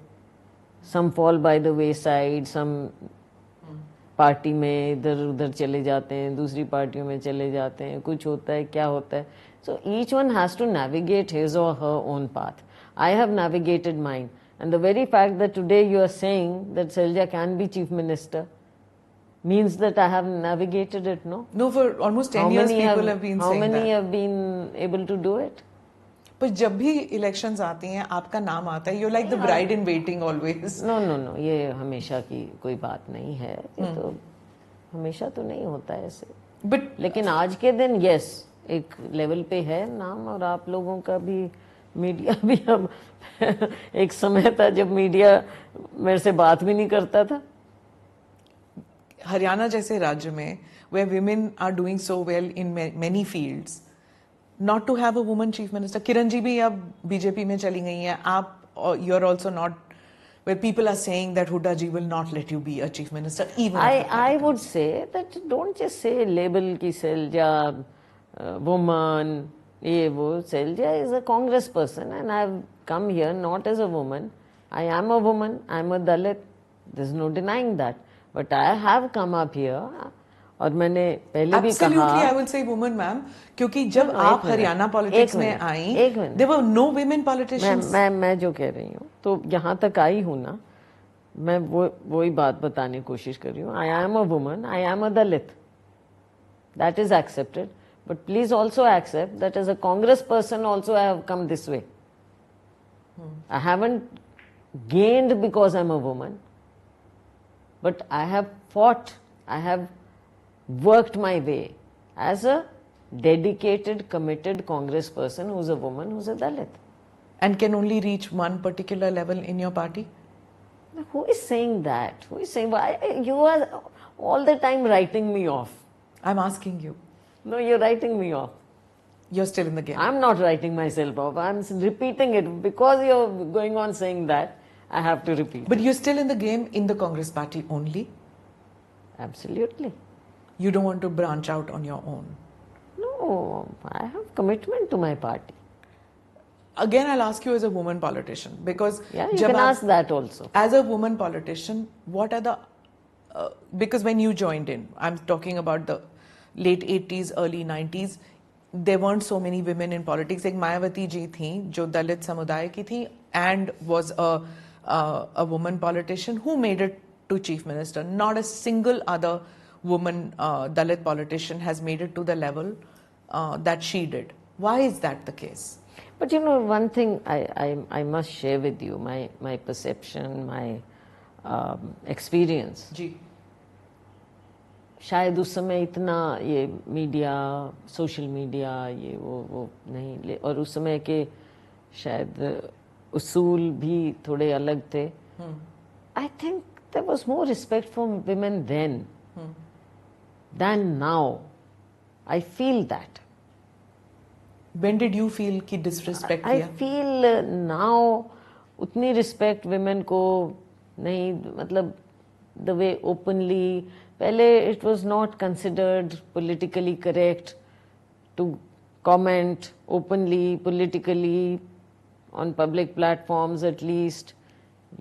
Some fall by the wayside, some party में इधर उधर चले जाते हैं, दूसरी पार्टियों में चले जाते हैं, कुछ होता है, क्या होता है। So each one has to navigate his or her own path. I have navigated mine, and the very fact that today you are saying that Selja can be chief minister means that I have navigated it, no? No, for almost 10 years people have been saying that. How many have been able to do it? पर जब भी elections आती हैं आपका नाम आता है, you're like the bride in waiting always. No, no, no, ये हमेशा की कोई बात नहीं है, ये तो हमेशा तो नहीं होता है ऐसे। But लेकिन आज के दिन यस, एक लेवल पे है नाम, और आप लोगों का भी, मीडिया भी। अब एक समय था जब मीडिया मेरे से बात भी नहीं करता था। हरियाणा जैसे राज्य में where women are doing so well in many fields, not to have a woman chief minister. Kiran ji भी अब बीजेपी में चली गई हैं। आप, you are also not, where people are saying that Huda ji will not let you be a chief minister even. I would say that don't just say label ki Selja woman, ये वो। Selja is a Congress person and I have come here not as a woman. I am a woman, I am a Dalit, there is no denying that, but I have come up here, और मैंने पहले भी कहा, Absolutely, I will say woman, ma'am, क्योंकि जब आप Haryana politics में आई, there were no women politicians. मैं जो कह रही हूँ, तो यहाँ तक आई हूँ ना, मैं वही बात बताने की कोशिश कर रही हूँ। I am a woman, I am a Dalit, that is accepted, but please also accept that as a Congress person also I have come this way. I haven't gained because I'm a woman, but I have fought, I have worked my way as a dedicated, committed Congress person who's a woman, who's a Dalit. And can only reach one particular level in your party? Who is saying that? Who is saying, why you are all the time writing me off? I'm asking you. No, you're writing me off. You're still in the game. I'm not writing myself off. I'm repeating it because you're going on saying that. I have to repeat. But you're still in the game in the Congress party only? Absolutely. You don't want to branch out on your own? No, I have commitment to my party. Again, I'll ask you as a woman politician, because Yeah, you can ask that also. as a woman politician, what are the because when you joined in, I'm talking about the late 80s, early 90s, there weren't so many women in politics. एक मायावती जी थी जो दलित समुदाय की थी and was a woman politician who made it to chief minister. Not a single other woman Dalit politician has made it to the level that she did. Why is that the case? But you know, one thing I must share with you, my perception, my experience. जी. शायद उस समय इतना ये media, social media, ये वो नहीं, और उस समय के शायद उसूल भी थोड़े अलग थे. I think there was more respect for women than than now. I feel that. When did you feel कि disrespect I किया? feel now उतनी respect women को नहीं, मतलब the way openly, पहले it was not considered politically correct to comment openly, politically on public platforms at least,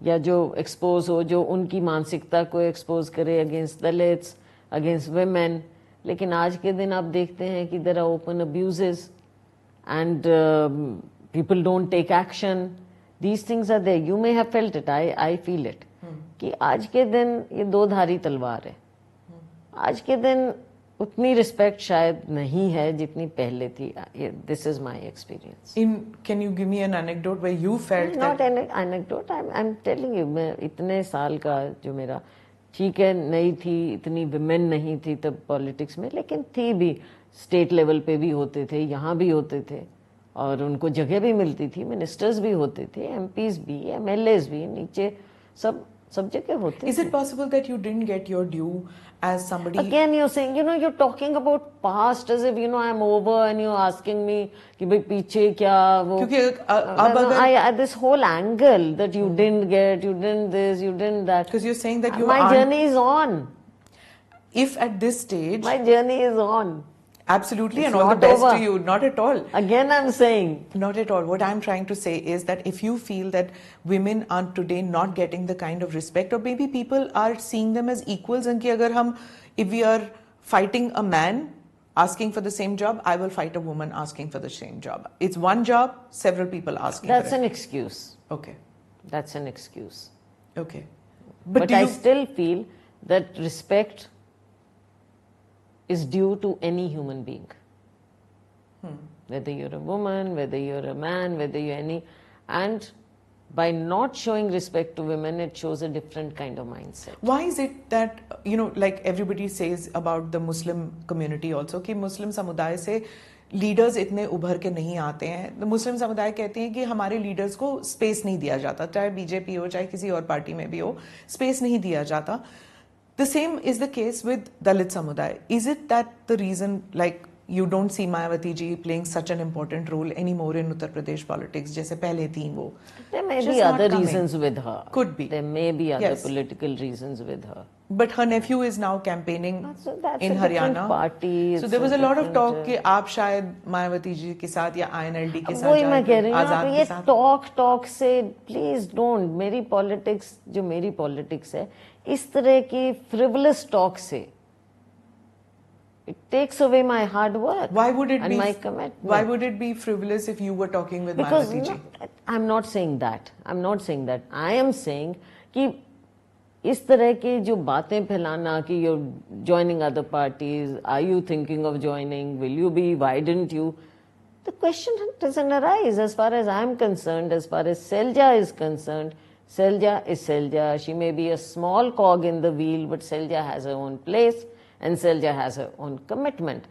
या जो expose हो, जो उनकी मानसिकता को expose करे against Dalits, against women. लेकिन आज के दिन आप देखते हैं कि there are open abuses and people don't take action. These things are there. You may have felt it. I feel it. कि आज के दिन ये दो धारी तलवार है. आज के दिन उतनी रिस्पेक्ट शायद नहीं है जितनी पहले थी. This is my experience. Can you give me an anecdote where you felt Not that? an anecdote. I'm telling you, मैं इतने साल का जो मेरा, ठीक है नहीं थी इतनी विमेन नहीं थी तब पॉलिटिक्स में, लेकिन थी भी, स्टेट लेवल पे भी होते थे, यहाँ भी होते थे और उनको जगह भी मिलती थी, मिनिस्टर्स भी होते थे, एमपीज भी, एमएलएज भी, नीचे सब जगह होते. Is it possible that you didn't get your due as somebody? Again you're saying, you're talking about past as if I'm over and you're asking me कि भाई पीछे क्या वो, क्योंकि अब अगर this whole angle that you didn't get, you didn't this, you didn't that, because you're saying that you my aren't, journey is on. if at this stage, My journey is on. absolutely, It's and all the not best over. to you. Not at all. Again I'm saying, Not at all. What I'm trying to say is that if you feel that women are today not getting the kind of respect, or maybe people are seeing them as equals, and कि अगर हम, if we are fighting a man asking for the same job, I will fight a woman asking for the same job. It's one job, several people asking that's for it. an excuse. Okay. That's an excuse. Okay. But do I you, still feel that respect is due to any human being. Whether you're a woman, whether you're a man, whether you're any, and by not showing respect to women, it shows a different kind of mindset. why is it that, like everybody says about the Muslim community also, कि मुस्लिम समुदाय से leaders इतने उभर के नहीं आते हैं. तो मुस्लिम समुदाय कहते हैं कि हमारे लीडर्स को स्पेस नहीं दिया जाता, चाहे बीजेपी हो चाहे किसी और पार्टी में भी हो, स्पेस नहीं दिया जाता. The same is the case with Dalit Samuday. Is it that the reason, like, you don't see Mayawati ji playing such an important role anymore in Uttar Pradesh politics, जैसे पहले थी वो? There may Just be not other coming. reasons with her. Could be. There may be other Yes. political reasons with her. But her nephew is now campaigning That's a in different Haryana. party. So It's there was a lot of different, talk कि आप शायद मायावती जी के साथ या INLD के साथ वही मैं कह रही हूँ, आजाद आप के ये साथ. टॉक से प्लीज डोंट. मेरी पॉलिटिक्स जो मेरी पॉलिटिक्स है, इस तरह की फ्रिवलस टॉक से it takes away my hard work. Why would it and be? my commitment. Why would it be frivolous if you were talking with Because Mayawati ji? no, I'm not saying that. I'm not saying that. I am saying कि इस तरह की जो बातें फैलाना कि you're joining other parties, are you thinking of joining, will you be, why didn't you? The question doesn't arise as far as I'm concerned. As far as Selja is concerned, Selja is Selja. She may be a small cog in the wheel, but Selja has her own place and Selja has her own commitment.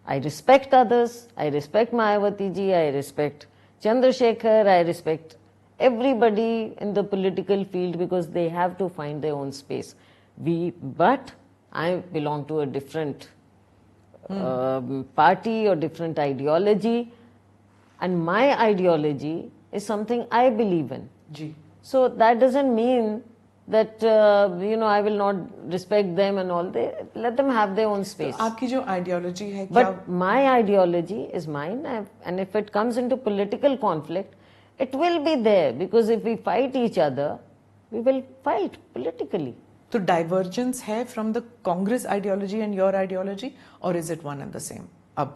I respect others. I respect Mayawati ji. I respect Chandrasekhar. I respect everybody in the political field because they have to find their own space. But I belong to a different party or different ideology, and my ideology is something I believe in. Ji. So that doesn't mean that I will not respect them and all. They let them have their own space. तो आपकी जो ideology है But my ideology is mine, and if it comes into political conflict, it will be there, because if we fight each other, we will fight politically. तो divergence है from the Congress ideology and your ideology, or is it one and the same? अब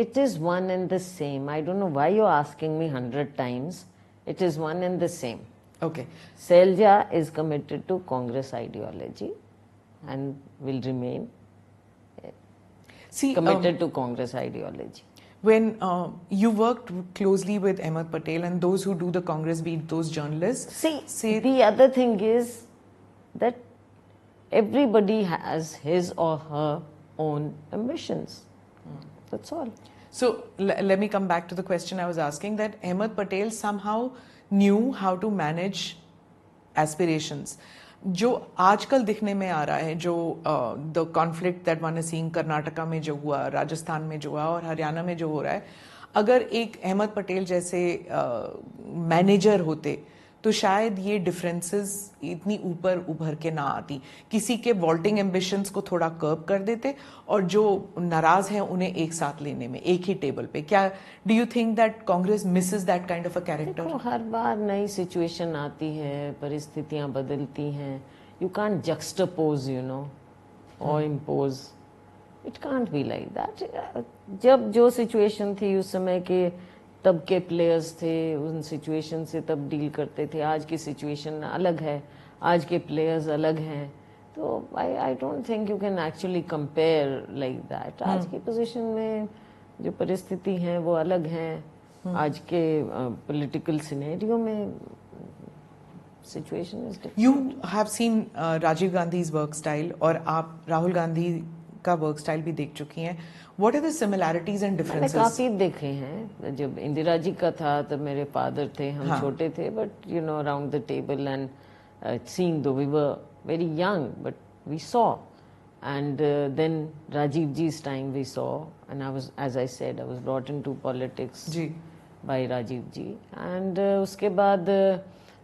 It is one and the same. I don't know why you're asking me 100 times. It is one and the same. Okay. Selja is committed to Congress ideology and will remain committed to Congress ideology. When you worked closely with Ahmed Patel and those who do the Congress beat, those journalists, see the other thing is that everybody has his or her own ambitions. That's all. So let me come back to the question I was asking, that Ahmed Patel somehow knew how to manage aspirations. जो आजकल दिखने में आ रहा है, जो the conflict that one is seeing Karnataka में जो हुआ, राजस्थान में जो हुआ और हरियाणा में जो हो रहा है, अगर एक अहमद पटेल जैसे मैनेजर होते तो शायद ये डिफरेंसेस इतनी ऊपर उभर के ना आती, किसी के वॉल्टिंग एम्बिशंस को थोड़ा कर्ब कर देते और जो नाराज हैं उन्हें एक साथ लेने में, एक ही टेबल पे. क्या do you think that Congress misses that kind of a character? हर बार नई सिचुएशन आती है, परिस्थितियां बदलती हैं. यू कांट जक्सटापोज और impose. It can't be like that. जब जो सिचुएशन थी उस समय के तब के प्लेयर्स थे, उन सिचुएशन से तब डील करते थे. आज की सिचुएशन अलग है, आज के प्लेयर्स अलग हैं. तो I don't think you can actually compare like that. आज की पोजीशन में जो परिस्थिति है वो अलग है. आज के पॉलिटिकल सिनेरियो में situation is different. You have seen Rajiv Gandhi's work style और आप राहुल गांधी का वर्क स्टाइल भी देख चुकी हैं. What are the similarities and differences? मैंने काफी देखे हैं. जब इंदिरा जी का था तब मेरे फादर थे, हम छोटे थे, but around the table and seeing, though we were very young, but we saw. And then Rajiv ji's time we saw, and I was, as I said, I was brought into politics by Rajiv ji. एंड उसके बाद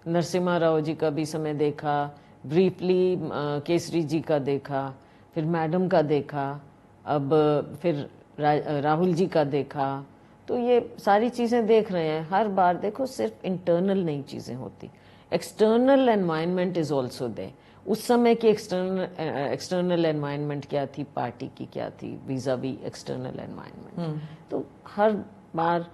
नरसिम्हा राव जी का भी समय देखा, briefly Kesari जी का देखा, फिर मैडम का देखा, अब फिर राहुल जी का देखा. तो ये सारी चीज़ें देख रहे हैं. हर बार देखो सिर्फ इंटरनल नई चीज़ें होती, external environment is also there. उस समय की एक्सटर्नल एनवायरनमेंट क्या थी, पार्टी की क्या थी वीजा वी एक्सटर्नल एनवायरनमेंट. तो हर बार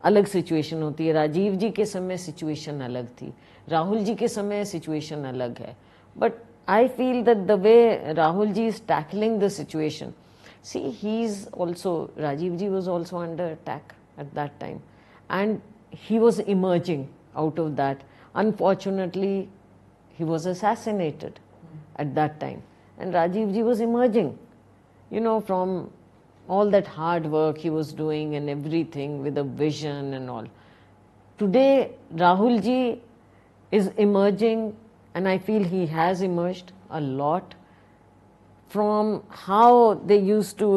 अलग सिचुएशन होती है. राजीव जी के समय सिचुएशन अलग थी, राहुल जी के समय सिचुएशन अलग है. But I feel that the way Rahul ji is tackling the situation, see, Rajiv ji was also under attack at that time, and he was emerging out of that. Unfortunately, he was assassinated at that time, and Rajiv ji was emerging, from all that hard work he was doing and everything with a vision and all. Today, Rahul ji is emerging, and I feel he has emerged a lot from how they used to,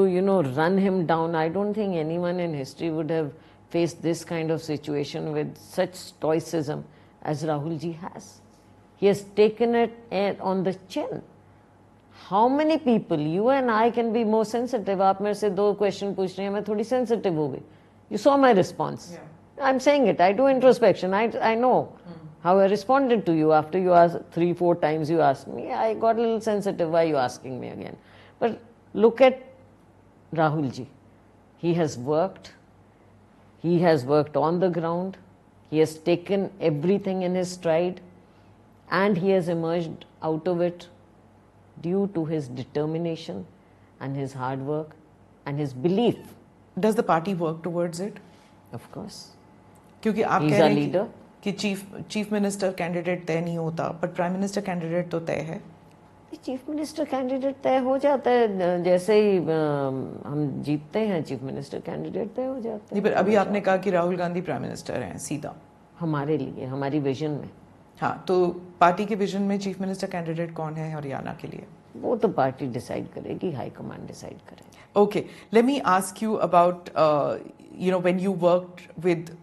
run him down. I don't think anyone in history would have faced this kind of situation with such stoicism as Rahul ji has. He has taken it on the chin. How many people, you and I, can be more sensitive? आप मेरे से 2 question पूछ रही हैं, मैं थोड़ी sensitive हो गई. You saw my response. Yeah. I'm saying it. I do introspection. I know. How I responded to you after you asked 3-4 times you asked me. I got a little sensitive. Why are you asking me again? But look at Rahul ji. He has worked. He has worked on the ground. He has taken everything in his stride, and he has emerged out of it due to his determination and his hard work and his belief. Does the party work towards it? Of course. क्योंकि आप कह रहे हैं कि chief minister candidate तय नहीं होता, but prime minister candidate तो तय है. चीफ मिनिस्टर कैंडिडेट तय हो जाता है, जैसे ही हम जीतते हैं चीफ मिनिस्टर कैंडिडेट तय हो जाता है. पर अभी आपने कहा कि राहुल गांधी प्राइम मिनिस्टर हैं सीधा. हमारे लिए, हमारी विजन में. हाँ, तो पार्टी के विजन में चीफ मिनिस्टर कैंडिडेट कौन है हरियाणा के लिए? वो तो पार्टी डिसाइड करेगी, हाई कमांड डिसाइड करेगी. Okay, let me ask you about, when you worked with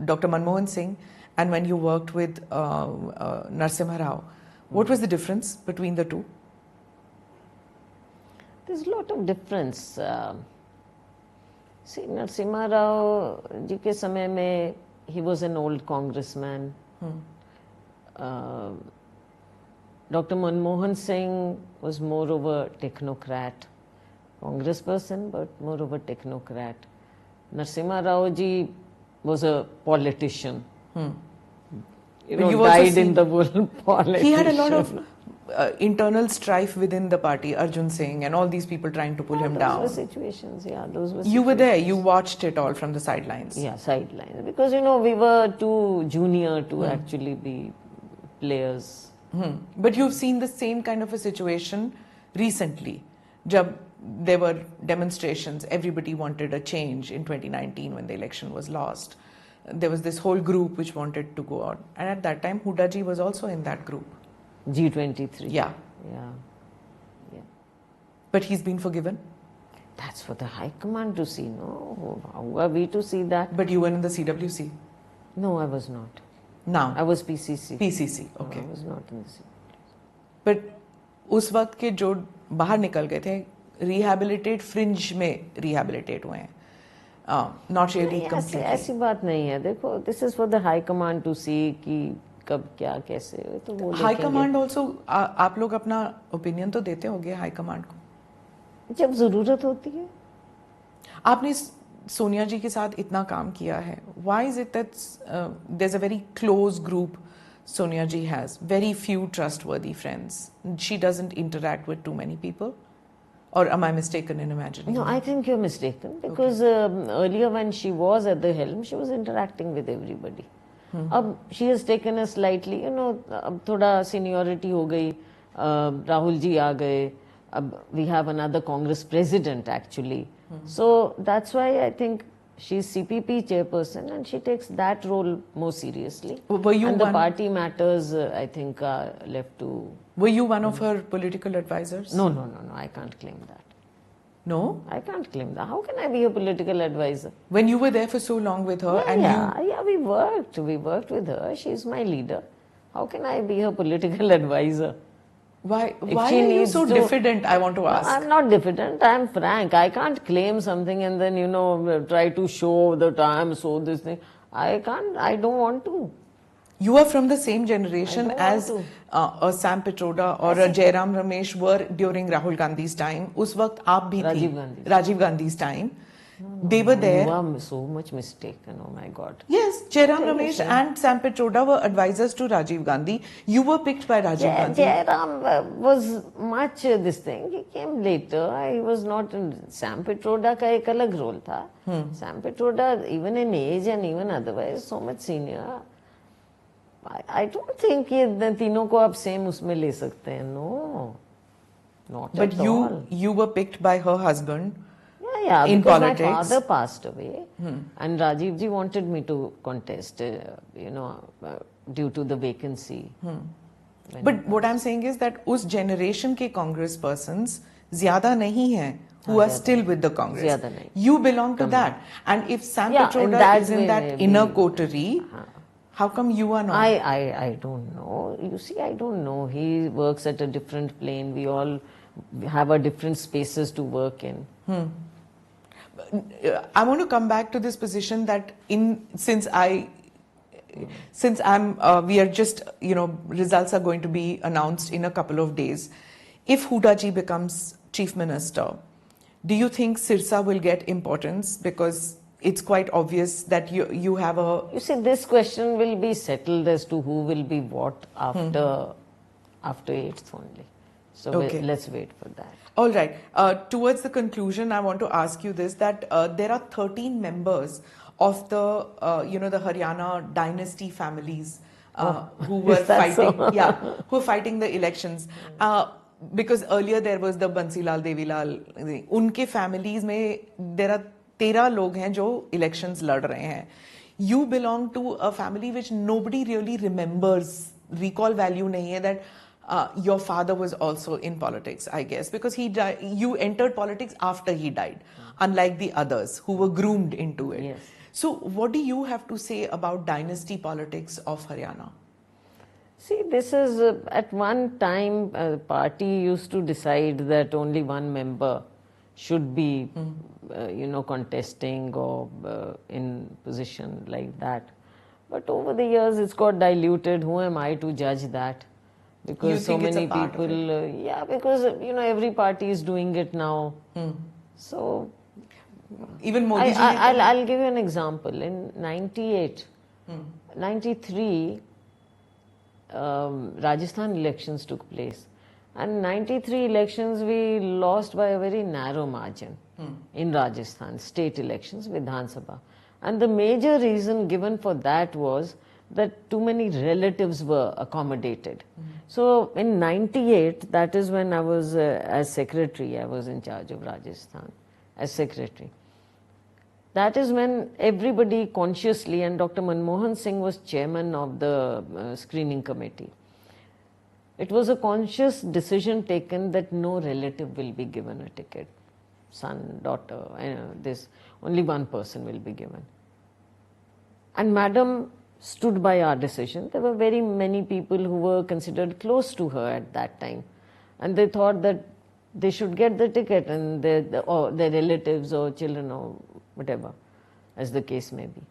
Dr. Manmohan Singh and when you worked with Narasimha Rao. What was the difference between the two? There's a lot of difference. See, Narasimha Rao ji ke samay mein, he was an old congressman. Dr. Manmohan Singh was more of a technocrat, Congress person, but more of a technocrat. Narasimha Rao ji was a politician. You know, died in the bull politician. He had a lot of internal strife within the party, Arjun Singh and all these people trying to pull him down. Those were situations, yeah. Those were You were there, you watched it all from the sidelines. Yeah, sidelines. Because, you know, we were too junior to actually be players. But you've seen the same kind of a situation recently. Jab there were demonstrations, everybody wanted a change in 2019 when the election was lost. There was this whole group which wanted to go out. And at that time, Hooda ji was also in that group. G23. Yeah. Yeah. But he's been forgiven. That's for the High Command to see, no? How are we to see that? But you were in the CWC. No, I was not. Now? I was PCC. PCC, okay. No, I was not in the CWC. But उस वक्त के जो बाहर निकल गए थे, rehabilitate fringe में rehabilitate हुए हैं. Not really completely. ऐसी बात नहीं है. देखो, this is for the High Command to see कि कब क्या कैसे तो वो हाई कमांड ऑल्सो आप लोग अपना ओपिनियन तो देते होंगे हाई कमांड को जब जरूरत होती है. आपने सोनिया जी के साथ इतना काम किया है. Why is it that there is a very close group Sonia ji has very few trustworthy friends. She doesn't interact with too many people. Or am I mistaken in imagining? No, I think you're mistaken because earlier when she was at the helm, she was interacting with everybody. अब she has taken a slightly, you know, अब थोड़ा seniority हो गई. राहुल जी आ गए. अब we have another Congress president actually. So that's why I think she's CPP chairperson and she takes that role more seriously. Were you and the party matters, I think, are left to. Were you one of her political advisors? No. I can't claim that. No? I can't claim that. How can I be a political advisor? When you were there for so long with her we worked. We worked with her. She's my leader. How can I be her political advisor? Why are you so diffident, I want to ask? I'm not diffident. I'm frank. I can't claim something and then, you know, try to show that I'm so this thing. I can't. I don't want to. You are from the same generation as a Sam Pitroda or a Jairam Ramesh were during Rahul Gandhi's time. उस वक्त आप भी थी. Rajiv Gandhi's time. They were there. You are so much mistaken. Oh my God. Yes, Jairam Ramesh and Sam Pitroda were advisors to Rajiv Gandhi. You were picked by Rajiv Gandhi. Jairam was much this thing. He came later. He was not in. Sam Pitroda का एक अलग role था. Sam Pitroda, even in age and even otherwise, so much senior. I don't think ये तीनों को आप same उसमें ले सकते हैं. No, not but at all. But you were picked by her husband. Yeah, in because politics. My father passed away, and Rajiv ji wanted me to contest, due to the vacancy. But what I'm saying is that उस generation के Congress persons ज़्यादा नहीं हैं who are still with the Congress. You belong to that, and if Sam Pitroda is in that inner coterie. How come you are not? I don't know. You see, I don't know. He works at a different plane. We all have our different spaces to work in. I want to come back to this position that since we are just, results are going to be announced in a couple of days. If Hooda ji becomes Chief Minister, do you think Sirsa will get importance? Because it's quite obvious that you have a... You see, this question will be settled as to who will be what after 8th only. So let's wait for that. All right. Towards the conclusion, I want to ask you this, that there are 13 members of the, the Haryana dynasty families who were fighting, who were fighting the elections. Because earlier there was the Bansilal Devilal. Unke families में there are 13 लोग हैं जो elections लड़ रहे हैं. You belong to a family which nobody really remembers. Recall value नहीं है that your father was also in politics, I guess, because he died. You entered politics after he died, unlike the others who were groomed into it. Yes. So what do you have to say about dynasty politics of Haryana? See, this is at one time the party used to decide that only one member should be, contesting or in position like that. But over the years, it's got diluted. Who am I to judge that? Because You so think it's a many part of people, it? because every party is doing it now. So Even Modi ji ne I'll give you an example. In 98, 93, Rajasthan elections took place. And 93 elections we lost by a very narrow margin in Rajasthan, state elections, Vidhan Sabha. And the major reason given for that was that too many relatives were accommodated. So in 98, that is when I was as secretary, I was in charge of Rajasthan as secretary. That is when everybody consciously, and Dr. Manmohan Singh was chairman of the screening committee. It was a conscious decision taken that no relative will be given a ticket. Son, daughter, only one person will be given. And Madam stood by our decision. There were very many people who were considered close to her at that time. And they thought that they should get the ticket, and their relatives or children or whatever, as the case may be.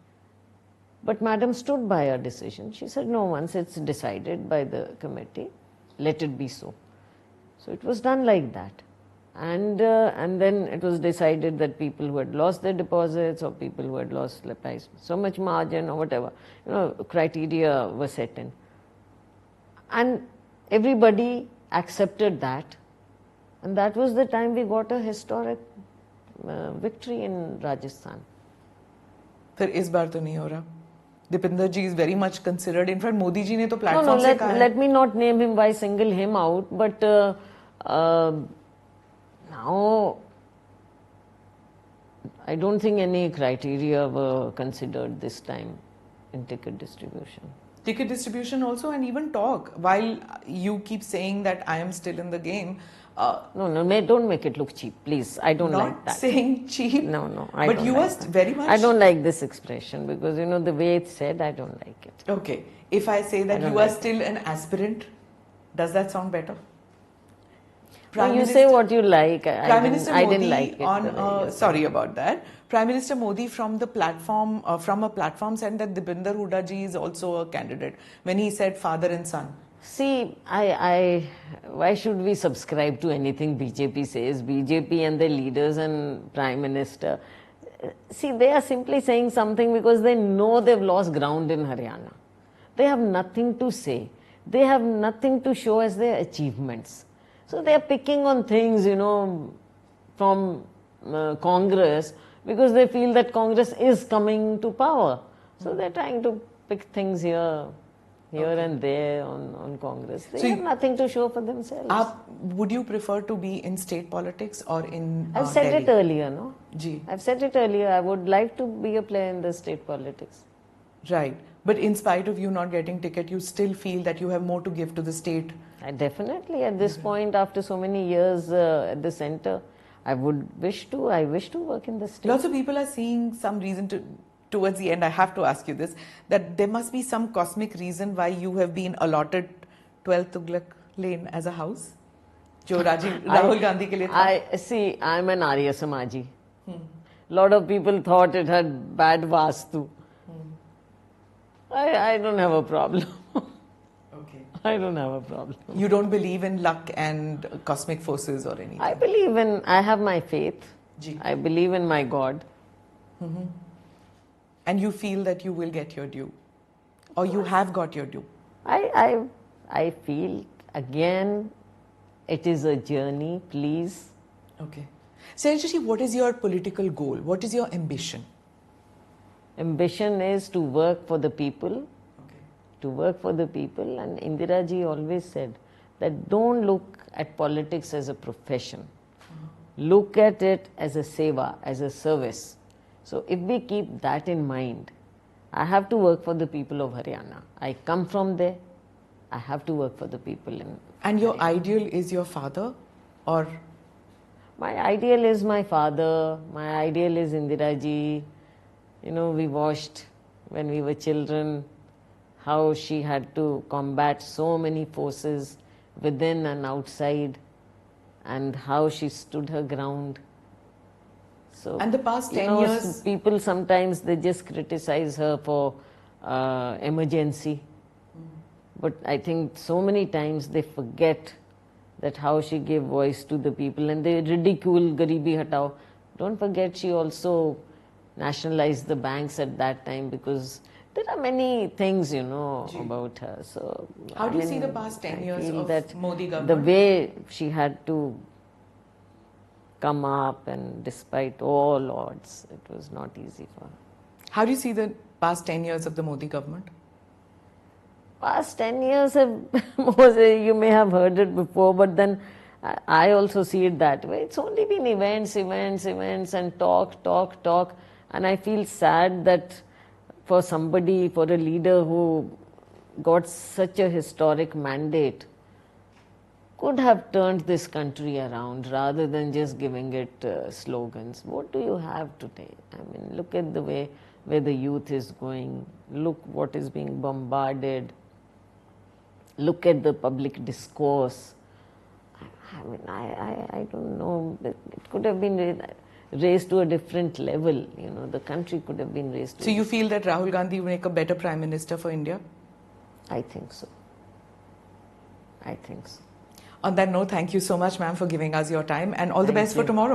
But Madam stood by her decision. She said, no, once it's decided by the committee, let it be so. So it was done like that. And then it was decided that people who had lost their deposits or people who had lost by so much margin or whatever, criteria were set in. And everybody accepted that. And that was the time we got a historic victory in Rajasthan. फिर इस बार तो नहीं हो रहा. Dipinder ji is very much considered. In fact, Modi ji ने तो platform से कहा है. Let me not name him, why single him out, but now I don't think any criteria were considered this time in ticket distribution. Ticket distribution also, and even talk. While you keep saying that I am still in the game. No, don't make it look cheap, please. I don't like that. Not saying cheap. No, but you are very much. I don't like this expression because the way it's said, I don't like it. Okay, if I say that you are still an aspirant, does that sound better? You say what you like. Prime Minister Modi didn't like it. Sorry about that. Prime Minister Modi from the platform, from a platform said that Dipinder Hooda ji is also a candidate when he said father and son. See, why should we subscribe to anything BJP says? BJP and their leaders and Prime Minister, see, they are simply saying something because they know they've lost ground in Haryana. They have nothing to say. They have nothing to show as their achievements. So they are picking on things, from Congress because they feel that Congress is coming to power. So they're trying to pick things here and there on Congress. They have nothing to show for themselves. Would you prefer to be in state politics or in I've said Delhi? it earlier, no? Ji. I've said it earlier. I would like to be a player in the state politics. Right. But in spite of you not getting ticket, you still feel that you have more to give to the state? Definitely. At this point, after so many years at the center, I wish to work in the state. Lots of people are seeing some reason towards the end, I have to ask you this, that there must be some cosmic reason why you have been allotted 12th Tughlaq Lane as a house? जो Rahul Gandhi के लिए था. I'm an Arya Samaji. Lot of people thought it had bad vastu. I don't have a problem. Okay. I don't have a problem. You don't believe in luck and cosmic forces or anything? I have my faith. Ji. I believe in my God. And you feel that you will get your due? Or you have got your due? I feel, again, it is a journey, please. Okay. Shailaja, what is your political goal? What is your ambition? Ambition is to work for the people. Okay. To work for the people. And Indira ji always said that don't look at politics as a profession. Look at it as a seva, as a service. So if we keep that in mind, I have to work for the people of Haryana. I come from there. I have to work for the people in And your Haryana. ideal is your father? Or? My ideal is my father. My ideal is Indira ji. We watched when we were children how she had to combat so many forces within and outside, and how she stood her ground. So, And the past 10 years... people sometimes they just criticize her for emergency. But I think so many times they forget that how she gave voice to the people, and they ridicule Garibi Hatao. Don't forget she also nationalized the banks at that time, because there are many things, about her. So how do you see the past 10 years of that Modi government? The way she had to come up, and despite all odds, it was not easy for her. How do you see the past 10 years of the Modi government? Past 10 years have, you may have heard it before, but then I also see it that way. It's only been events, and talk. And I feel sad that for a leader who got such a historic mandate, could have turned this country around rather than just giving it slogans. What do you have today? I mean, look at the way where the youth is going. Look what is being bombarded. Look at the public discourse. I mean, I don't know. It could have been raised to a different level. The country could have been raised to... So you feel that Rahul Gandhi will make a better Prime Minister for India? I think so. On that note, thank you so much, ma'am, for giving us your time, and all the best for tomorrow.